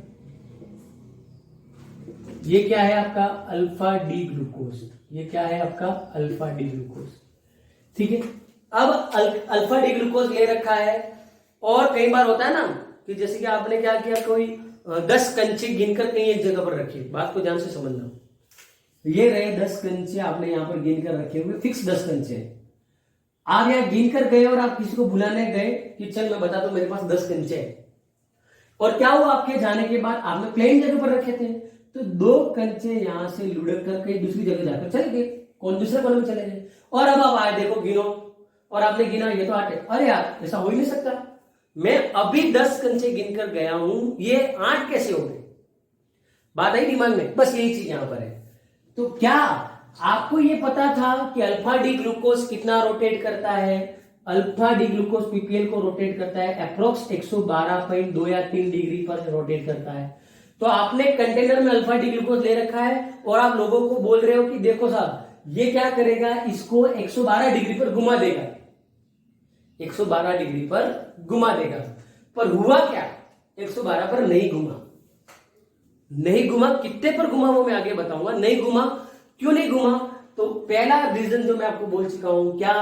ये क्या है आपका अल्फा डी ग्लूकोज। ये क्या है आपका अल्फा डी ग्लूकोज, ठीक है। अब अल्फा डी ग्लूकोज ले रखा है, और कई बार होता है ना कि जैसे कि आपने क्या किया, कोई 10 कंचे गिनकर कहीं एक जगह पर रखे। बात को ध्यान से समझना, ये रहे 10 कंचे आपने यहां पर गिनकर रखे हुए, फिक्स 10 कंचे। आप यहां गिनकर गए और आप किसी को बुलाने गए कि चल मैं बता दूं मेरे पास 10 कंचे हैं। और क्या हुआ, आपके जाने के बाद आपने प्लेन जगह पर रखे थे, तो 2 कंचे यहां से लुढ़क कर कहीं दूसरी जगह जाकर चले गए, कौन दूसरे कोने में चले गए। और अब आप आए, देखो गिनो, और आपने गिना ये तो 8 है। अरे यार ऐसा हो ही नहीं सकता, मैं अभी 10 कंचे गिनकर गया हूं, ये 8 कैसे हो गए। बात आई दिमाग में, बस यही चीज यहां पर है। तो क्या आपको ये पता था कि अल्फा डी ग्लूकोज कितना रोटेट करता है, अल्फा डी ग्लूकोज पीपीएल को रोटेट करता है अप्रोक्स 112.2 या 3 डिग्री पर रोटेट करता है। तो आपने कंटेनर में अल्फा डी ग्लूकोज ले रखा है और आप लोगों को बोल रहे हो कि देखो साहब ये क्या करेगा, इसको 112 डिग्री पर घुमा देगा, 112 डिग्री पर घुमा देगा। पर हुआ क्या, 112 पर नहीं घुमा। नहीं घुमा, कितने पर घुमा वो मैं आगे बताऊंगा। नहीं घुमा, क्यों नहीं घुमा? तो पहला रीजन जो मैं आपको बोल चुका हूं, क्या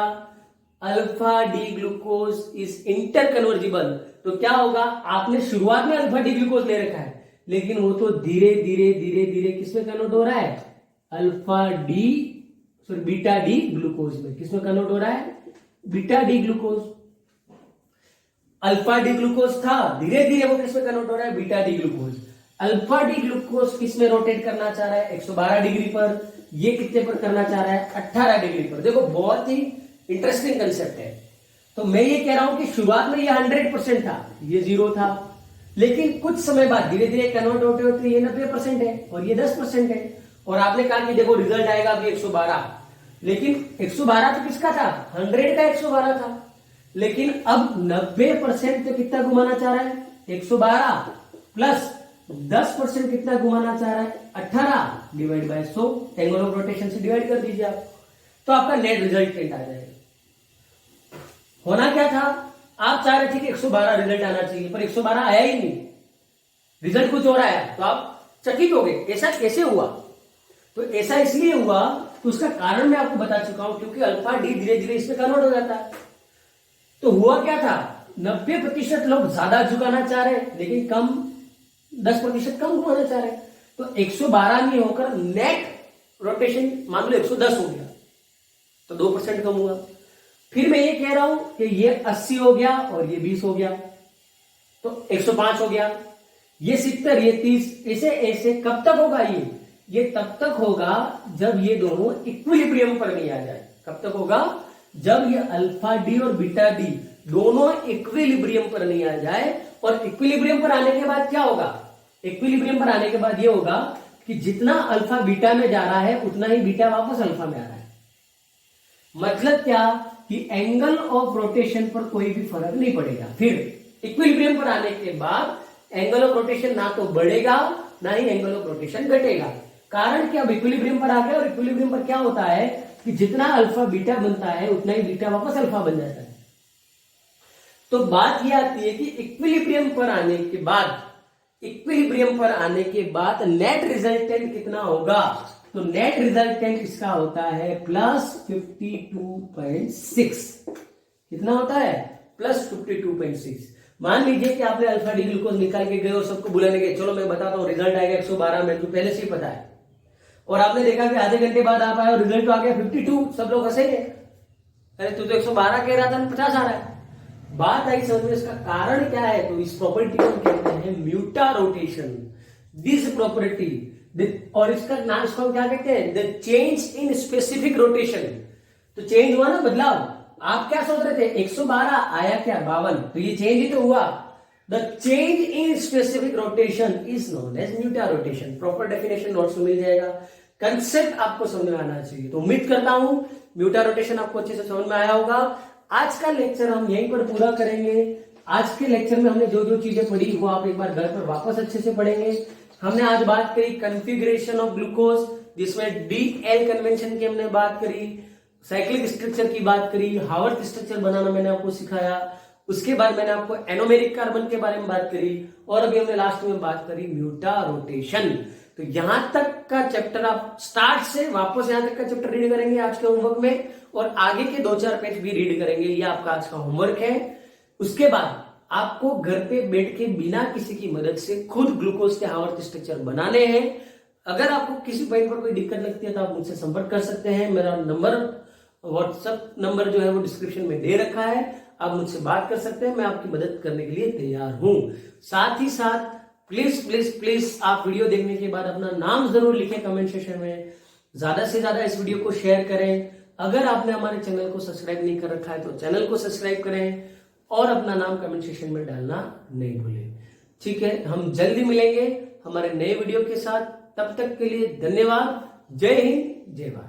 alpha D glucose is interconvertible. तो क्या होगा, आपने शुरुआत में अल्फा डी ग्लूकोज ले रखा है, लेकिन वो तो धीरे धीरे धीरे धीरे किसमें कन्वर्ट हो रहा है, alpha D sorry beta D glucose में। किसमें कन्वर्ट हो रहा है, beta D glucose. Alpha D glucose था, धीरे धीरे वो किसमें कन्वर्ट हो रहा है, beta D glucose. Alpha D glucose किसमें रोटेट करना चाह रहा है, 112 डिग्री पर। ये कितने पर करना चाह रहा है, 18 डिग्री पर। देखो बहुत ही इंटरेस्टिंग कंसेप्ट है। तो मैं ये कह रहा हूं कि शुरुआत में ये 100% था, ये 0 था, लेकिन कुछ समय बाद धीरे धीरे कन्वर्ट होते होते ये 90% है और ये 10% है। और आपने कहा कि देखो रिजल्ट आएगा अभी 112, लेकिन 112 तो किसका था, 100 का 112 था। लेकिन अब 90% तो कितना घुमाना चाह रहा है, 112 प्लस 10% कितना घुमाना चाह रहा है, 18 divide by 100, angle of rotation से डिवाइड कर दीजिए आप, तो आपका नेट रिजल्टेंट आ जाएगा। होना क्या था, आप चाह रहे थे कि 112 रिजल्ट आना चाहिए, पर 112 आया ही नहीं, रिजल्ट कुछ और आया। तो आप चकित हो गए, ऐसा कैसे हुआ? तो ऐसा इसलिए हुआ, तो उसका कारण मैं आपको बता चुका हूं, क्योंकि अल्फा डी धीरे धीरे इसमें कन्वर्ट हो जाता है। तो हुआ क्या था, 90% लोग ज्यादा झुकाना चाह रहे, लेकिन कम 10% कम घुमाना चाह रहे। तो 112 नहीं होकर नेट रोटेशन मान लो 110 हो गया, तो 2% कम हुआ। फिर मैं ये कह रहा हूं कि ये 80 हो गया और ये 20 हो गया, तो 105 हो गया, ये 70, ये 30, ऐसे ऐसे कब तक होगा ये तब तक होगा जब ये दोनों इक्विलिब्रियम पर नहीं आ जाए। कब तक होगा, जब ये अल्फा डी और बीटा डी दोनों इक्विलिब्रियम पर नहीं आ जाए। और इक्विलिब्रियम पर आने के बाद क्या होगा, इक्विलिब्रियम पर आने के बाद ये होगा कि जितना अल्फा बीटा में जा रहा है उतना ही बीटा वापस अल्फा में आ रहा है। मतलब क्या कि एंगल ऑफ रोटेशन पर कोई भी फर्क नहीं पड़ेगा। फिर इक्विलिब्रियम पर आने के बाद एंगल ऑफ रोटेशन ना तो बढ़ेगा ना ही एंगल ऑफ रोटेशन घटेगा। कारण कि अब इक्विलिब्रियम पर आ गया, और इक्विलिब्रियम पर क्या होता है कि जितना अल्फा बीटा बनता है उतना ही बीटा वापस अल्फा बन जाता है। तो बात यह आती है कि इक्विलिब्रियम पर आने के बाद नेट रिजल्टेंट कितना होगा। तो नेट रिजल्टेंट इसका होता है प्लस 52.6। कितना होता है, प्लस 52.6। मान लीजिए कि आपने अल्फा डी ग्लूकोज निकाल के गए और सबको बुलाने गए, चलो मैं बताता हूँ रिजल्ट आएगा 112 में, तो पहले से ही पता है। और आपने देखा कि आधे घंटे बाद आप आए और रिजल्ट तो आ गया 52, सब लोग हंसेंगे, अरे तू तो 112 कह रहा था, 50 आ रहा है। बात आई समझ में, इसका कारण क्या है, तो इस प्रॉपर्टी को हम कहते हैं म्यूटा रोटेशन। दिस प्रॉपर्टी, और इसका नाम, इसको हम क्या कहते हैं, the change in specific rotation. तो चेंज हुआ ना, बदलाव। आप क्या सोच रहे थे, 112 आया क्या, 52, तो ये चेंज ही तो हुआ। The change in specific rotation is known as mutarotation. Proper definition notes में मिल जाएगा। कंसेप्ट आपको समझ में आना चाहिए। तो उम्मीद करता हूं म्यूटा रोटेशन आपको अच्छे से समझ में आया होगा। आज का लेक्चर हम यहीं पर पूरा करेंगे। आज के लेक्चर में हमने जो जो चीजें पढ़ी वो आप एक बार घर पर वापस अच्छे से पढ़ेंगे। हमने आज बात करी कॉन्फ़िगरेशन ऑफ ग्लूकोज, जिसमें डीएल कन्वेंशन की हमने बात करी, साइक्लिक स्ट्रक्चर की बात करी, हावर्थ स्ट्रक्चर बनाना मैंने आपको सिखाया। उसके बाद मैंने आपको एनोमेरिक कार्बन के बारे में बात करी, और अभी हमने लास्ट में बात करी म्यूटा रोटेशन। तो यहां तक का चैप्टर आप स्टार्ट से वापस यहां तक का चैप्टर रीड करेंगे आज के होमवर्क में, और आगे के 2-4 पेज भी रीड करेंगे। ये आपका आज का होमवर्क है। उसके बाद आपको घर पे बैठ के बिना किसी की मदद से खुद ग्लूकोज के हावर्थ स्ट्रक्चर बनाने हैं। अगर आपको किसी पॉइंट पर कोई दिक्कत लगती है तो आप मुझसे संपर्क कर सकते हैं। मेरा नंबर, व्हाट्सएप नंबर जो है वो डिस्क्रिप्शन में दे रखा है, आप मुझसे बात कर सकते हैं। मैं आपकी मदद करने के लिए तैयार हूं। साथ ही साथ प्लीज प्लीज प्लीज आप वीडियो देखने के बाद अपना नाम जरूर लिखें कमेंट सेक्शन में। ज्यादा से ज्यादा इस वीडियो को शेयर करें। अगर आपने हमारे चैनल को सब्सक्राइब नहीं कर रखा है तो चैनल को सब्सक्राइब करें, और अपना नाम कमेंट सेक्शन में डालना नहीं भूलें। ठीक है, हम जल्दी मिलेंगे हमारे नए वीडियो के साथ। तब तक के लिए धन्यवाद। जय हिंद, जय भारत।